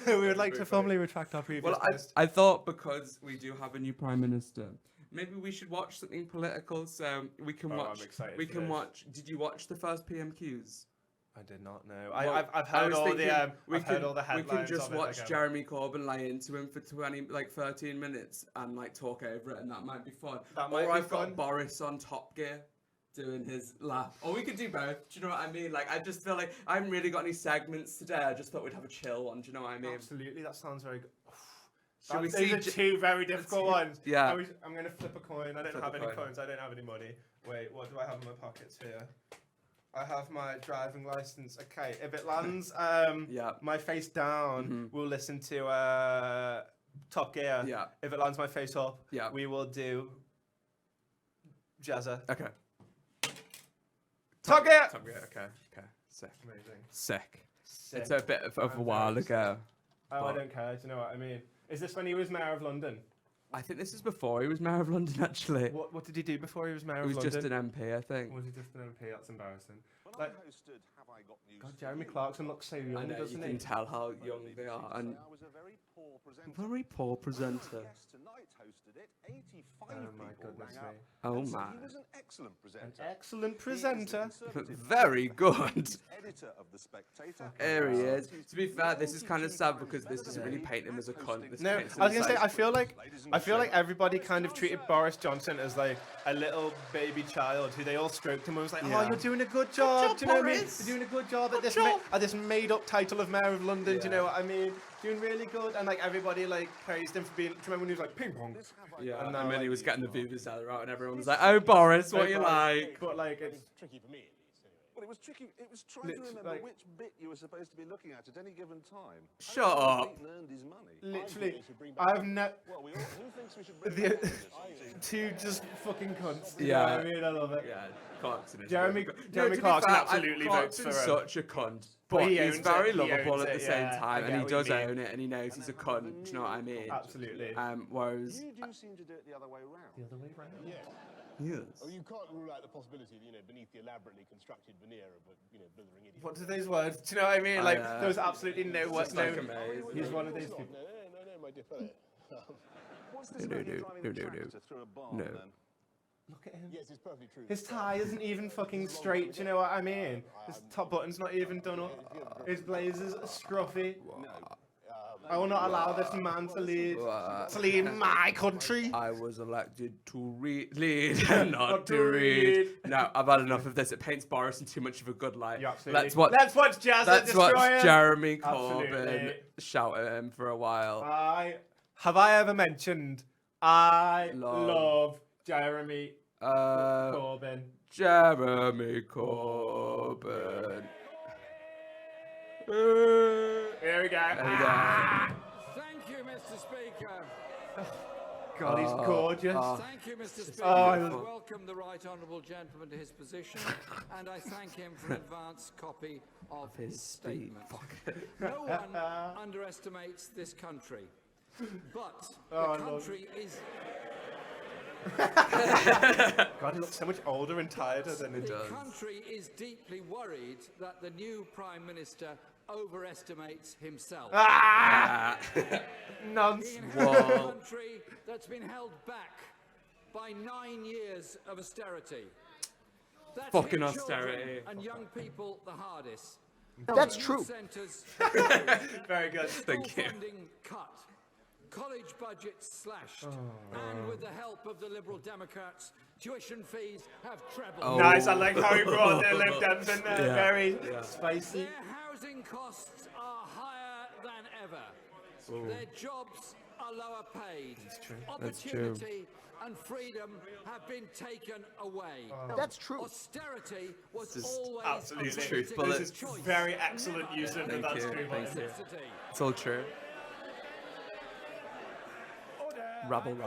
We would like to formally retract our previous post. I thought because we do have a new Prime Minister, maybe we should watch something political, so we can watch. I'm excited. We can watch. Did you watch the first PMQs? I did not know. I've heard all the heard all the headlines. We can just watch Jeremy Corbyn lie into him for 13 minutes and like talk over it, and that might be fun. I've got Borris on Top Gear doing his laugh. Or we could do both. Do you know what I mean? Like I just feel like I haven't really got any segments today. I just thought we'd have a chill one. Do you know what I mean? Absolutely, that sounds very good. These are two very difficult ones. Yeah. I'm gonna flip a coin. I don't have any coins. I don't have any money. Wait, what do I have in my pockets here? I have my driving license. Okay, if it lands my face down, we'll listen to Top Gear. Yeah. If it lands my face up, we will do Jazza. Okay. Top Gear! Top Gear, okay. Sick. Amazing. Sick. It's a bit of a while ago. Oh, I don't care. Do you know what I mean? Is this when he was Mayor of London? I think this is before he was Mayor of London, actually. What did he do before he was Mayor of London? He was just an MP, I think. Was he just an MP? That's embarrassing. Like, God, Jeremy Clarkson looks so young, doesn't he? You can tell how young they are. And very poor presenter. Oh my goodness me. Oh my. He was an excellent presenter. An excellent presenter. Very good. Editor of The Spectator. There he is. To be fair, this is kind of sad because this doesn't really paint him as a cunt. No, I was gonna say I feel like everybody kind of treated Boris Johnson as like a little baby child who they all stroked him and was like, oh, you're doing a good job. Do you know what I mean? You're doing a good job at this made-up title of Mayor of London. Do you know what I mean? Doing really good, and like everybody like praised him for being. Do you remember when he was like ping pong? Yeah, and then he was getting the vuvuzela out, and everyone was like, "Oh, Boris, what you like?" But like, it's tricky for me. Well, it was tricky. It was trying to remember which bit you were supposed to be looking at any given time. Shut up. He earned his money. Literally, I've never. Well, who thinks we should bring back two just fucking cunts. Yeah, I mean, I love it. Yeah, Clarkson. Jeremy Clarkson absolutely votes for him. Such a cunt. But he's very lovable at the same time, and he does own it, and he knows he's a cunt. Do you know what I mean? Absolutely. Whereas you do seem to do it the other way round. The other way round. Yeah. Yes. Oh, you can't rule out the possibility of, beneath the elaborately constructed veneer of a, blithering idiot. What do those words? Do you know what I mean? Like, there was absolutely no words. He's one of these people. No, my dear fellow. What's this man driving the tractor through a barn, then? Look at him. Yes, it's perfectly true. His tie isn't even fucking straight, do you know what I mean? His top button's not even done up. His blazer's scruffy. I will not allow this man to lead my country. I was elected to lead and not to read. No, I've had enough of this. It paints Boris in too much of a good light. Let's watch Jazza Let's watch Destroyer. Jeremy Corbyn shout at him for a while. Have I ever mentioned I love Jeremy Corbyn? Jeremy Corbyn. Here we go. Thank you, Mr. Speaker. God, he's gorgeous. Thank you, Mr. Speaker. I welcome the right honourable gentleman to his position, and I thank him for an advance copy of his statement. No one underestimates this country, but the country is... God, he looks so much older and tireder than he does. The country is deeply worried that the new Prime Minister overestimates himself. Nonsense. He inherits a country that's been held back by 9 years of austerity. That's Fucking hit austerity. children and young people the hardest. That's true. Centres Very good. Thank you. funding cut. College budgets slashed, and with the help of the Liberal Democrats, tuition fees have trebled. Nice, I like how he brought the Lib Dems in there. Very spicy. Their housing costs are higher than ever. Their jobs are lower paid. Opportunity and freedom have been taken away. That's true. Austerity was always Absolutely a true. political This is choice. very excellent use of that screen. Necessity. It's all true. Rabble.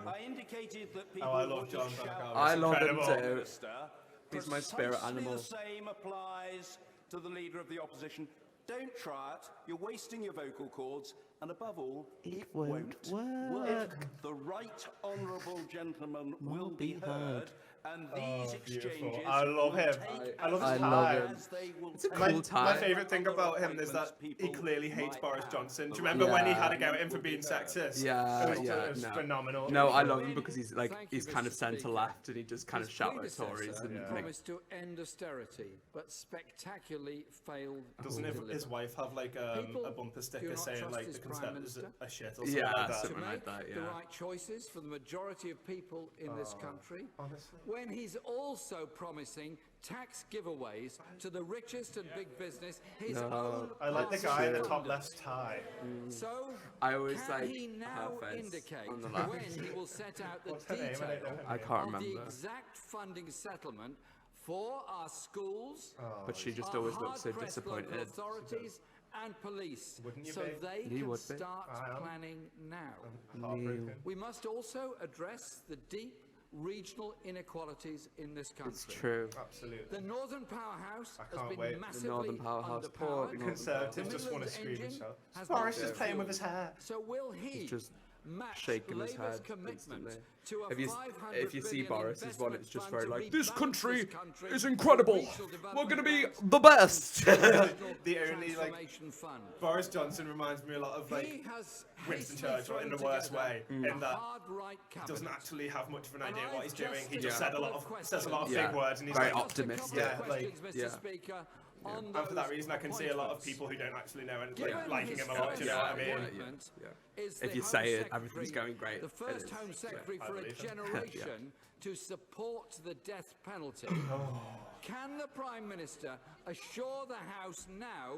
I indicated that people I love John I love him incredible. too. He's my spirit animal. The same applies to the leader of the opposition. Don't try it. You're wasting your vocal cords, and above all, it won't work. The right honourable gentleman will be heard, and these exchanges. I love him. I love his tie. It's a cool tie. My favourite thing about him is that he clearly hates Boris Johnson. Do you remember when he had to go at him for being sexist? It was phenomenal. No, I love him because he's kind of centre left and he just kind of shout at Tories and promised to end austerity, but spectacularly failed. Doesn't his wife have like a bumper sticker saying like the Conservatives are shit or something like that? Something like that. The right choices for the majority of people in this country. Honestly. When he's also promising tax giveaways to the richest and big business, his own. I like the guy in the top left tie. So, I always can like he now her face indicate on the left. when he will set out the What's her name? detail I can't of the remember. exact funding settlement for our schools, But she just our always looks so hard-pressed local disappointed. authorities and police, Wouldn't you so be? they You can would be. start I am. planning now. Heartbroken. We must also address the deep regional inequalities in this country. It's true. Absolutely. The Northern Powerhouse has can't been wait. The massively Northern Powerhouse, poor underpowered. Northern Conservatives The just want to Midlands scream and engine shout. has Boris been is playing with fueled. his hair. So will he Just match shaking his Labour's head commitment constantly. to a If you see $500 billion Boris's one, it's investment just fund very to like, this rebalance country this country is for incredible. regional We're going to be development the best. The only like transformation fund. Boris Johnson reminds me a lot of like He has Winston hastily Churchill in the thrown worst together way, a in that hard right he doesn't cabinet. actually have much of an idea And what he's I've doing. just He a just said a couple lot of says a lot of Yeah. big words, and he's Very like, optimistic. Just a Yeah, couple of like- questions, Mr. yeah. Speaker, on and for that those reason, I can see a lot of appointments. people who don't actually know and Given like liking his him a lot. Do you know what I mean? appointment is If the you Home say it, Secretary, everything's going great. The It first is. Home Secretary I for a believe him. generation to support the death penalty. Can the Prime Minister assure the House now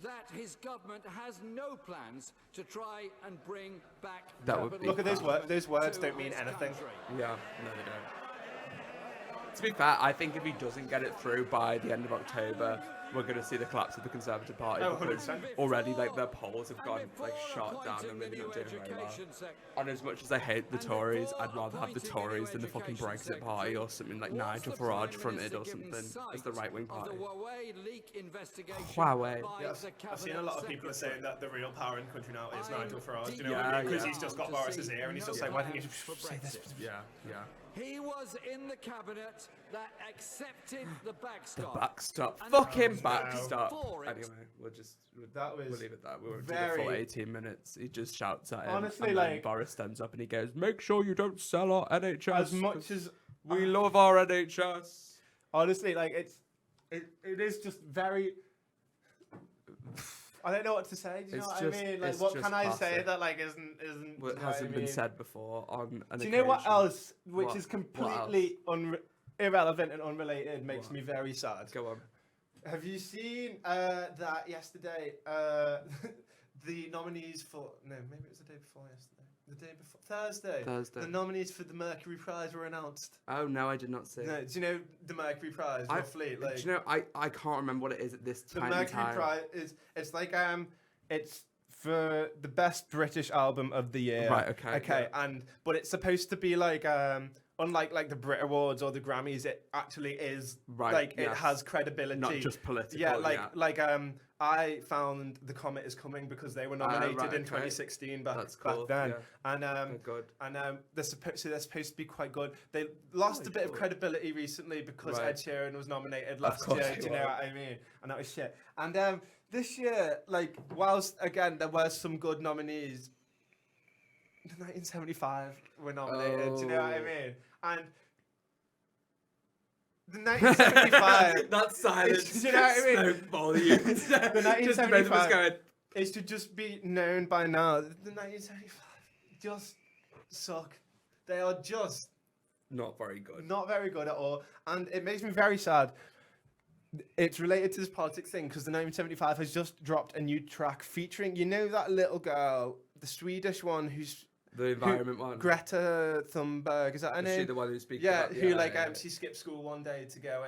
that his government has no plans to try and bring back That would be Look at those words. Those words to don't mean this anything. country? Yeah, no, they don't. To be fair, I think if he doesn't get it through by the end of October, we're going to see the collapse of the Conservative Party Oh, because 100%. already like their polls have gone before like shot down appointing and the really new not doing very well. education sec- And as much as I hate the And Tories, before I'd rather have the appointing a new Tories than the fucking education Brexit secretary, Party or something like was Nigel the Prime Farage fronted or Minister given something as the sight right-wing of party. the Huawei leak investigation Huawei. by Yes, the I've seen a Cabinet lot of people are saying Secretary. that the real power in the country now is I'm Nigel Farage. Do you know deeply what I mean? Because yeah. he's just got to Boris's see ear, and he's just no like, why didn't you plans for say this? Brexit. Yeah, yeah. He was in the cabinet that accepted the backstop. Backstop. And Fucking voted backstop. for it. Anyway, we'll was leave it that. We won't do the full very- 18 minutes. He just shouts at him. Honestly, and then like- Boris stands up and he goes, "Make sure you don't sell our NHS. As much as we love our NHS." honestly, like it is just very. I don't know what to say. Do you It's know what just- I mean? Like, it's what just can I say classic. that like isn't? Do you know What what hasn't I been mean? said before on an Do you know what occasion. else, which What? is What else? completely irrelevant and unrelated, makes What? me very sad? Go on. Have you seen that yesterday? The nominees for maybe it was the day before yesterday. The day before Thursday. Thursday. The nominees for the Mercury Prize were announced. Oh no, I did not see. No, do you know the Mercury Prize roughly? Like, do you know? I can't remember what it is at this time. The Mercury Prize it's like it's for the best British album of the year. Right. Okay. Okay. Yeah. But it's supposed to be like unlike like the Brit Awards or the Grammys, it actually is it has credibility. Not just political. Yeah. I found The Comet Is Coming because they were nominated in 2016 back then, they're supposed to be quite good. They lost a bit of credibility recently because Ed Sheeran was nominated last year. Do you know what I mean? And that was shit. And this year, like, whilst again there were some good nominees, the 1975 were nominated. Do you know what I mean? And the 1975. That silence. Do you know what I mean? Spoke volumes. The 1975 is to just be known by now. The 1975 just suck. They are just not very good. Not very good at all, and it makes me very sad. It's related to this politics thing because the 1975 has just dropped a new track featuring, you know, that little girl, the Swedish one who's. The environment one. Greta Thunberg, is that her name? Is she the one who speaks about? Yeah, who she skipped school one day to go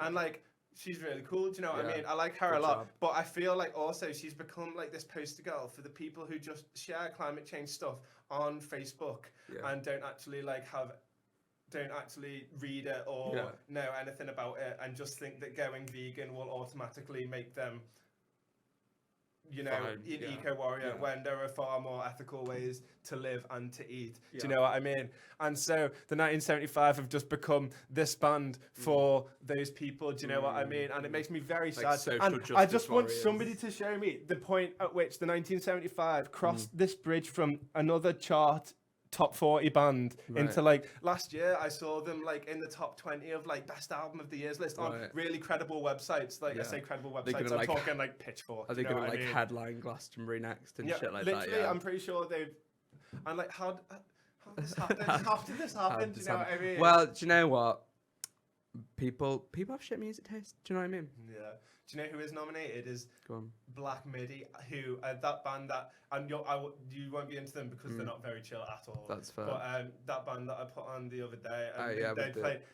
and like she's really cool. Do you know what I mean? I like her a lot, but I feel like also she's become like this poster girl for the people who just share climate change stuff on Facebook and don't actually read it or know anything about it and just think that going vegan will automatically make them, you know, an eco-warrior when there are far more ethical ways to live and to eat. Do you know what I mean? And so the 1975 have just become this band for those people. Do you know what I mean? And it makes me very sad. And I just want somebody to show me the point at which the 1975 crossed this bridge from another chart top 40 band into like last year I saw them like in the top 20 of like best album of the year's list on really credible websites. Like I say credible websites, I'm talking like Pitchfork. Are they going to like headline Glastonbury next and shit like literally, that? I'm pretty sure they've. And like how this happened? How did this happen? Do you know what I mean? Well, do you know what? People have shit music taste. Do you know what I mean? Yeah. Do you know who is nominated? Is Black Midi, who that band that and you won't be into them because they're not very chill at all. That's fair. But that band that I put on the other day,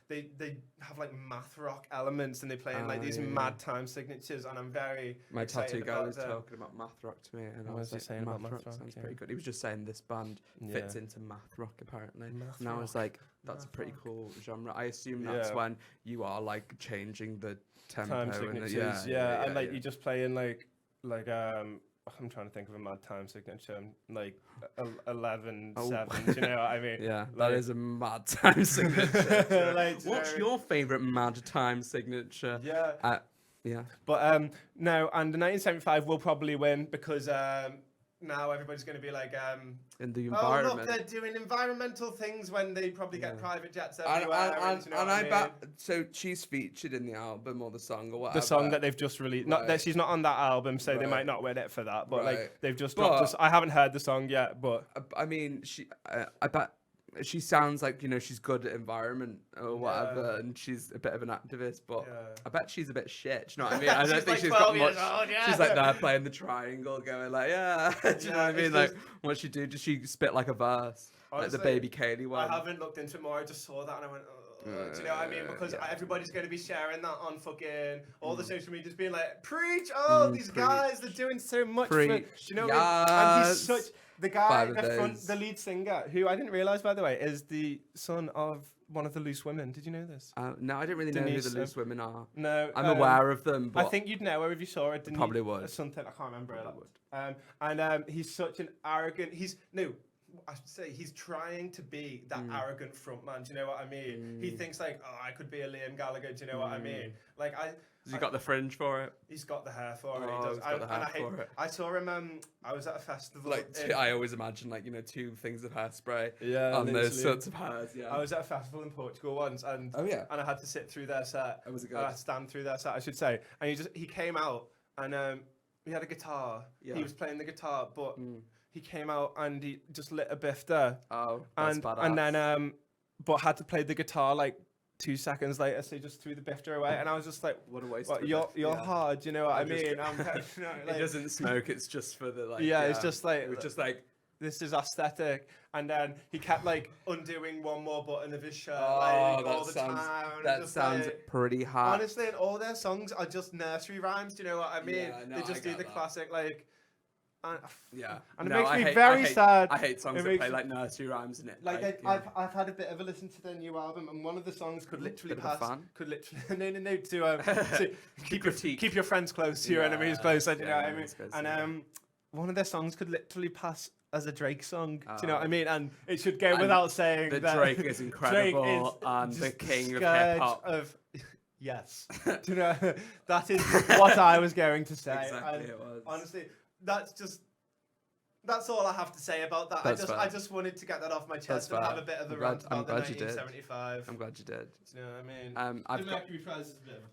they have like math rock elements and they play in like these mad time signatures, and I'm very my excited tattoo guy was them. talking about math rock to me, and what I was he saying about math rock? Sounds pretty good. He was just saying this band fits into math rock apparently, math and I was like, that's a pretty cool genre. I assume that's when you are like changing the tempo time signatures, and like you just play in like I'm trying to think of a mad time signature, like 11/7. Do you know what I mean? Yeah, that is a mad time signature. What's your favourite mad time signature? Yeah. But no, and the 1975 will probably win because now everybody's going to be like in the environment. Oh look, they're doing environmental things when they probably get private jets everywhere. And I bet so she's featured in the album or the song or whatever. The song that they've just released. Not that she's not on that album, so they might not win it for that. But like they've just dropped. I haven't heard the song yet, but I mean, I bet. She sounds like, you know, she's good at environment or whatever, and she's a bit of an activist, but I bet she's a bit shit. Do you know what I mean? I don't think she's got much. She's like there playing the triangle, going like, do you know what I mean? Like, what she do? Does she spit like a verse, honestly, like the Baby Kaylee one? I haven't looked into it more. I just saw that and I went, do you know what I mean? Because everybody's going to be sharing that on fucking all the social medias, being like, preach! These guys, they're doing so much. Do you know what I mean? And he's such. The guy, the lead singer, who I didn't realise, by the way, is the son of one of the Loose Women. Did you know this? No, I didn't really know who the Loose Women are. No. I'm aware of them, but I think you'd know her if you saw it. Probably would. Something, I can't remember it. He's such an arrogant... I should say he's trying to be that arrogant frontman. Do you know what I mean? He thinks like, I could be a Liam Gallagher. Do you know what I mean? Like Has he got the fringe for it? He's got the hair for it. He's got the hair for it. I saw him. I was at a festival. I always imagine like, you know, 2 things of hairspray. On those sorts of hairs. Yeah. I was at a festival in Portugal once, and and I had to sit through their set. Was it good? Stand through their set, I should say. And he came out and he had a guitar. Yeah. He was playing the guitar, but. He came out and he just lit a biff there. Oh, that's badass. And then, but had to play the guitar like 2 seconds later, so he just threw the bifter away. And I was just like, what a waste. You're hard, you know what I mean? It doesn't smoke, it's just for the like. Yeah, it's just like. It was just like, this is aesthetic, and then he kept like undoing one more button of his shirt Oh, all the time. That sounds pretty hot. Honestly, and all their songs are just nursery rhymes. Do you know what I mean? Yeah, no, they just do the classic like. Yeah, and it makes me very sad. I hate songs that play like nursery rhymes in it. Like I've had a bit of a listen to their new album, and one of the songs could literally no to keep your friends close, your enemies close. You know what I mean? And one of their songs could literally pass as a Drake song. Do you know what I mean? And it should go without saying that Drake is incredible and the king of hip hop. Yes. Do you know, that is what I was going to say. Exactly, it was. Honestly, that's all I have to say about that. I just wanted to get that off my chest and have a bit of the rant about the 1975. I'm glad you did. You know what I mean?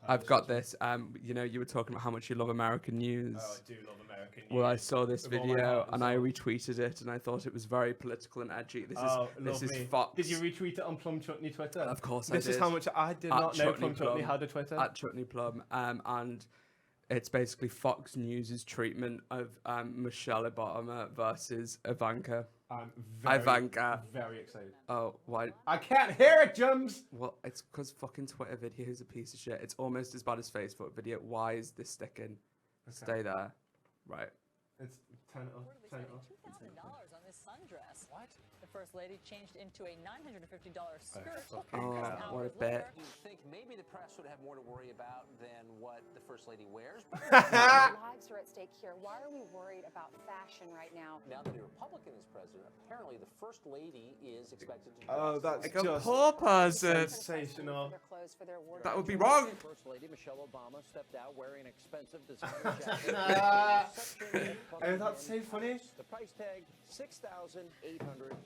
I've got this. You know, you were talking about how much you love American news. Oh, I do love American news. Well, I saw this video and I retweeted it, and I thought it was very political and edgy. This is Fox. Did you retweet it on Plum Chutney Twitter? Of course I did. This is how much I did not know Plum Chutney had a Twitter. At Chutney Plum. And it's basically Fox News' treatment of Michelle Obama versus Ivanka. Ivanka. Very excited. Oh, why? I can't hear it, Jums! Well, it's because fucking Twitter video is a piece of shit. It's almost as bad as Facebook video. Why is this sticking? Stay there. Right. It's turn it off. Turn it off. $2,000 on this sundress. What? The First Lady changed into a $950 skirt. Oh, what a bit. You think maybe the press would have more to worry about than what the First Lady wears? Lives are at stake here. Why are we worried about fashion right now? Now that a Republican is president, apparently the First Lady is expected to. Oh, that's like a poor person. Sensational. That would be wrong. First Lady Michelle Obama stepped out wearing an expensive designer jacket. Oh, that's so funny. The price tag $6,800.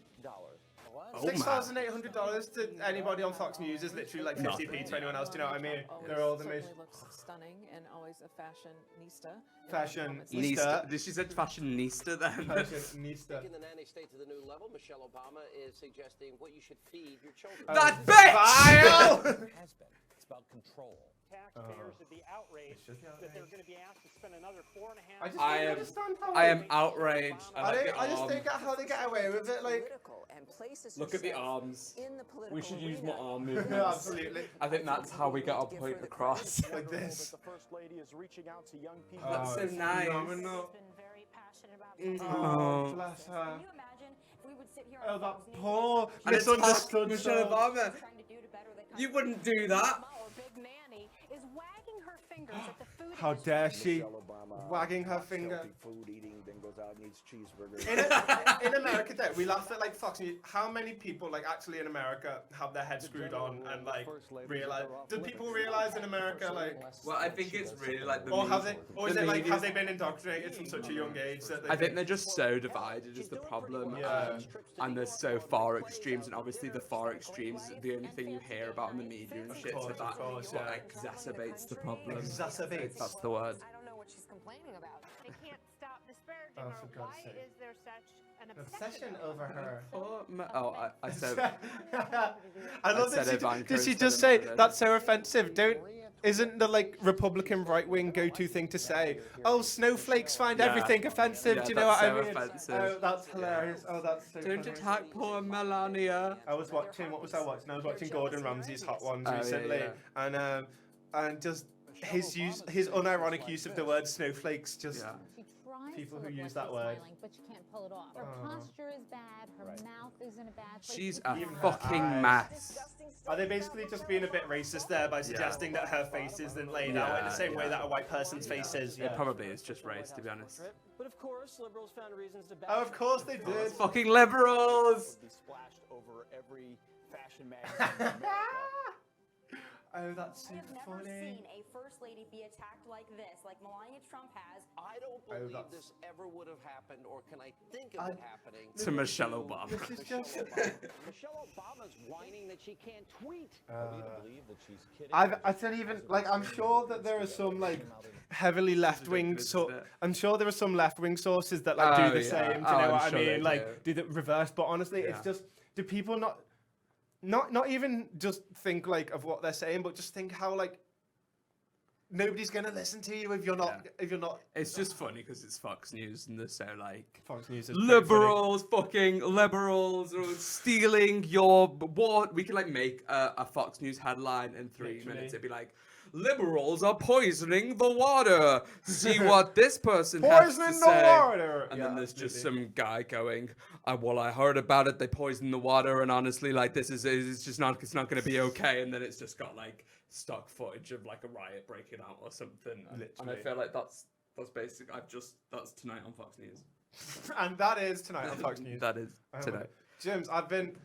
What? $6,800 to anybody on Fox News is literally like 50p to anyone else. Do you know what I mean? They're all the most stunning and always a fashionista. Fashionista. Did she say fashionista then? Fashionista. Taking the nanny state to the new level, Michelle Obama is suggesting what you should feed your children. That bitch! Has been. It's about control. Taxpayers would be outraged that they're going to be asked to spend another $4.5. I am outraged. I just don't get how they get away with it. Like, look at the arms. We should use more arm movements. Yeah, absolutely. I think that's how we get our point across. Like this. The First Lady is reaching out to young people. That's so nice. Oh, bless her. Can you imagine if we would sit here Oh, that poor misunderstood Michelle Obama. You wouldn't do that. How dare she? Wagging her finger. Food eating, then goes out and eats cheeseburgers. In America, though, we laugh at like Fox News. How many people, like actually in America, have their head screwed on and like realize? Do people realize in America, like? Well, I think it's really like the. Or have they? Or is it like have they been indoctrinated from such a young age that? I think they're just so divided is the problem, and they're so far extremes, and obviously the far extremes is the only thing you hear about in the media and shit. So that what exacerbates the problem. Exacerbates. That's the word. I don't know what she's complaining about. They can't stop disparaging Oh, her. for God's Why sake. is there such an Obsession over her. I said. I love that. Did she just say that's so offensive? Isn't the like Republican right wing go to thing to say? Oh, snowflakes find everything offensive. Yeah, do you know what I mean? Offensive. Oh, that's hilarious. Oh, that's so. Don't funny. attack poor Melania. I was watching. What was I watching? I was watching Gordon Ramsay's Hot Ones recently, and just his unironic use of the word snowflakes. Just people who use that word. But you can't pull it off. Her posture is bad. Her mouth is in a bad place. She's a fucking mess. Are they basically just being a bit racist there by suggesting that her face isn't laid out in the same way that a white person's face is? It probably is just race, to be honest. But of course, liberals found reasons to. Oh, of course they did. Fucking liberals! Be splashed over every fashion magazine in America. Oh, that's so I have never funny. seen a first lady be attacked like this, like Melania Trump has. I don't believe this ever would have happened, or can I think of it happening? To Michelle Obama. This is just. Michelle Obama's whining that she can't tweet. Believe that she's kidding. I don't even like. I'm sure that there are some like heavily left-wing. I'm sure there are some left-wing sources that like do the same. Do you know what I mean? Like do the reverse. But honestly, it's just do people not even just think like of what they're saying, but just think how like nobody's gonna listen to you if you're not. It's just funny because it's Fox News and they're so like Fox News is liberals, fucking liberals, or stealing your what? We could like make a Fox News headline in 3 minutes. It'd be like, liberals are poisoning the water. See what this person has to say. Water. And then there's just some guy going, well, I heard about it. They poisoned the water, and honestly, like it's not going to be okay. And then it's just got like stock footage of like a riot breaking out or something. And I feel like that's basic. That's tonight on Fox News. And that is tonight on Fox News. That is tonight. James, I've been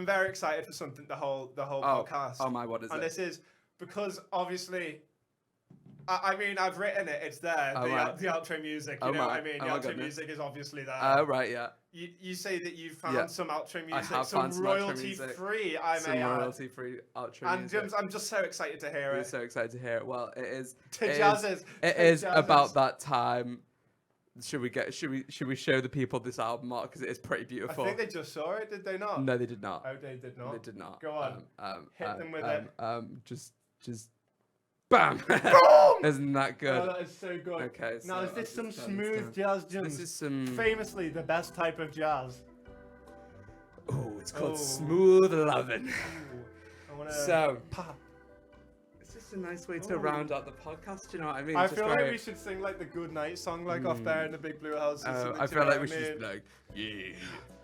very excited for something the whole podcast. Oh my, what is it? And this is because obviously, I mean, I've written it. It's there. The outro music. You know what I mean? The outro music is obviously there. Oh right, yeah. You say that you found some outro music, some royalty-free. Some royalty-free outro music. And James, I'm just so excited to hear it. We're so excited to hear it. Well, it is. It is about that time. Should we show the people this album art because it is pretty beautiful? I think they just saw it. Did they not? No, they did not. Oh, they did not. They did not. Go on. Hit them with it. Just. Bam! Boom! Isn't that good? Oh, that is so good. Okay. Now, is this some smooth jazz, James? This is some. Famously, the best type of jazz. Oh, it's called smooth lovin'. So. Pop. It's just a nice way to round out the podcast. You know what I mean? I feel like we should sing like the good night song, like off there in the big blue house. I feel like we should just be like, yeah.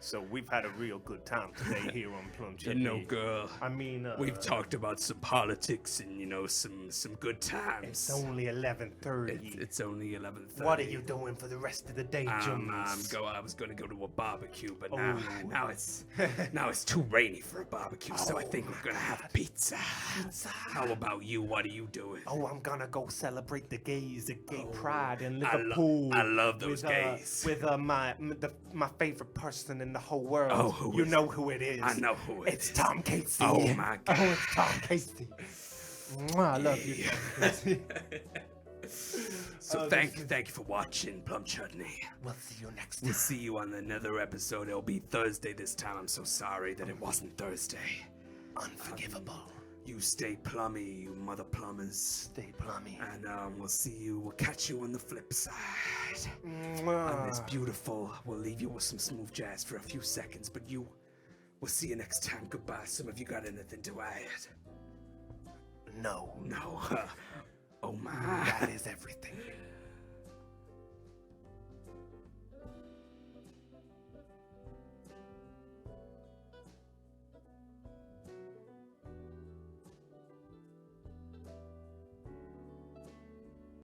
So we've had a real good time today here on Plum Chutney. You know, girl. I mean, we've talked about some politics and some good times. It's only 11:30. It's only 11:30. What are you doing for the rest of the day, Jones? I was gonna go to a barbecue, but now it's too rainy for a barbecue, so I think we're gonna have pizza. How about you? What are you doing? Oh, I'm gonna go celebrate the gays, the gay pride in Liverpool. I love those gays. With my favorite person in the whole world. Oh, who you is know who it is. I know who it is. It's Tom Casey. Oh my God. Oh, it's Tom Casey. I love you, Tom Casey. So thank you for watching Plum Chutney. We'll see you next time. We'll see you on another episode. It'll be Thursday this time. I'm so sorry that it wasn't Thursday. Unforgivable. You stay plummy, you mother plumbers. Stay plummy. And we'll catch you on the flip side. On this beautiful, we'll leave you with some smooth jazz for a few seconds, but we'll see you next time. Goodbye. Some of you got anything to add? No. No. Oh my. That is everything.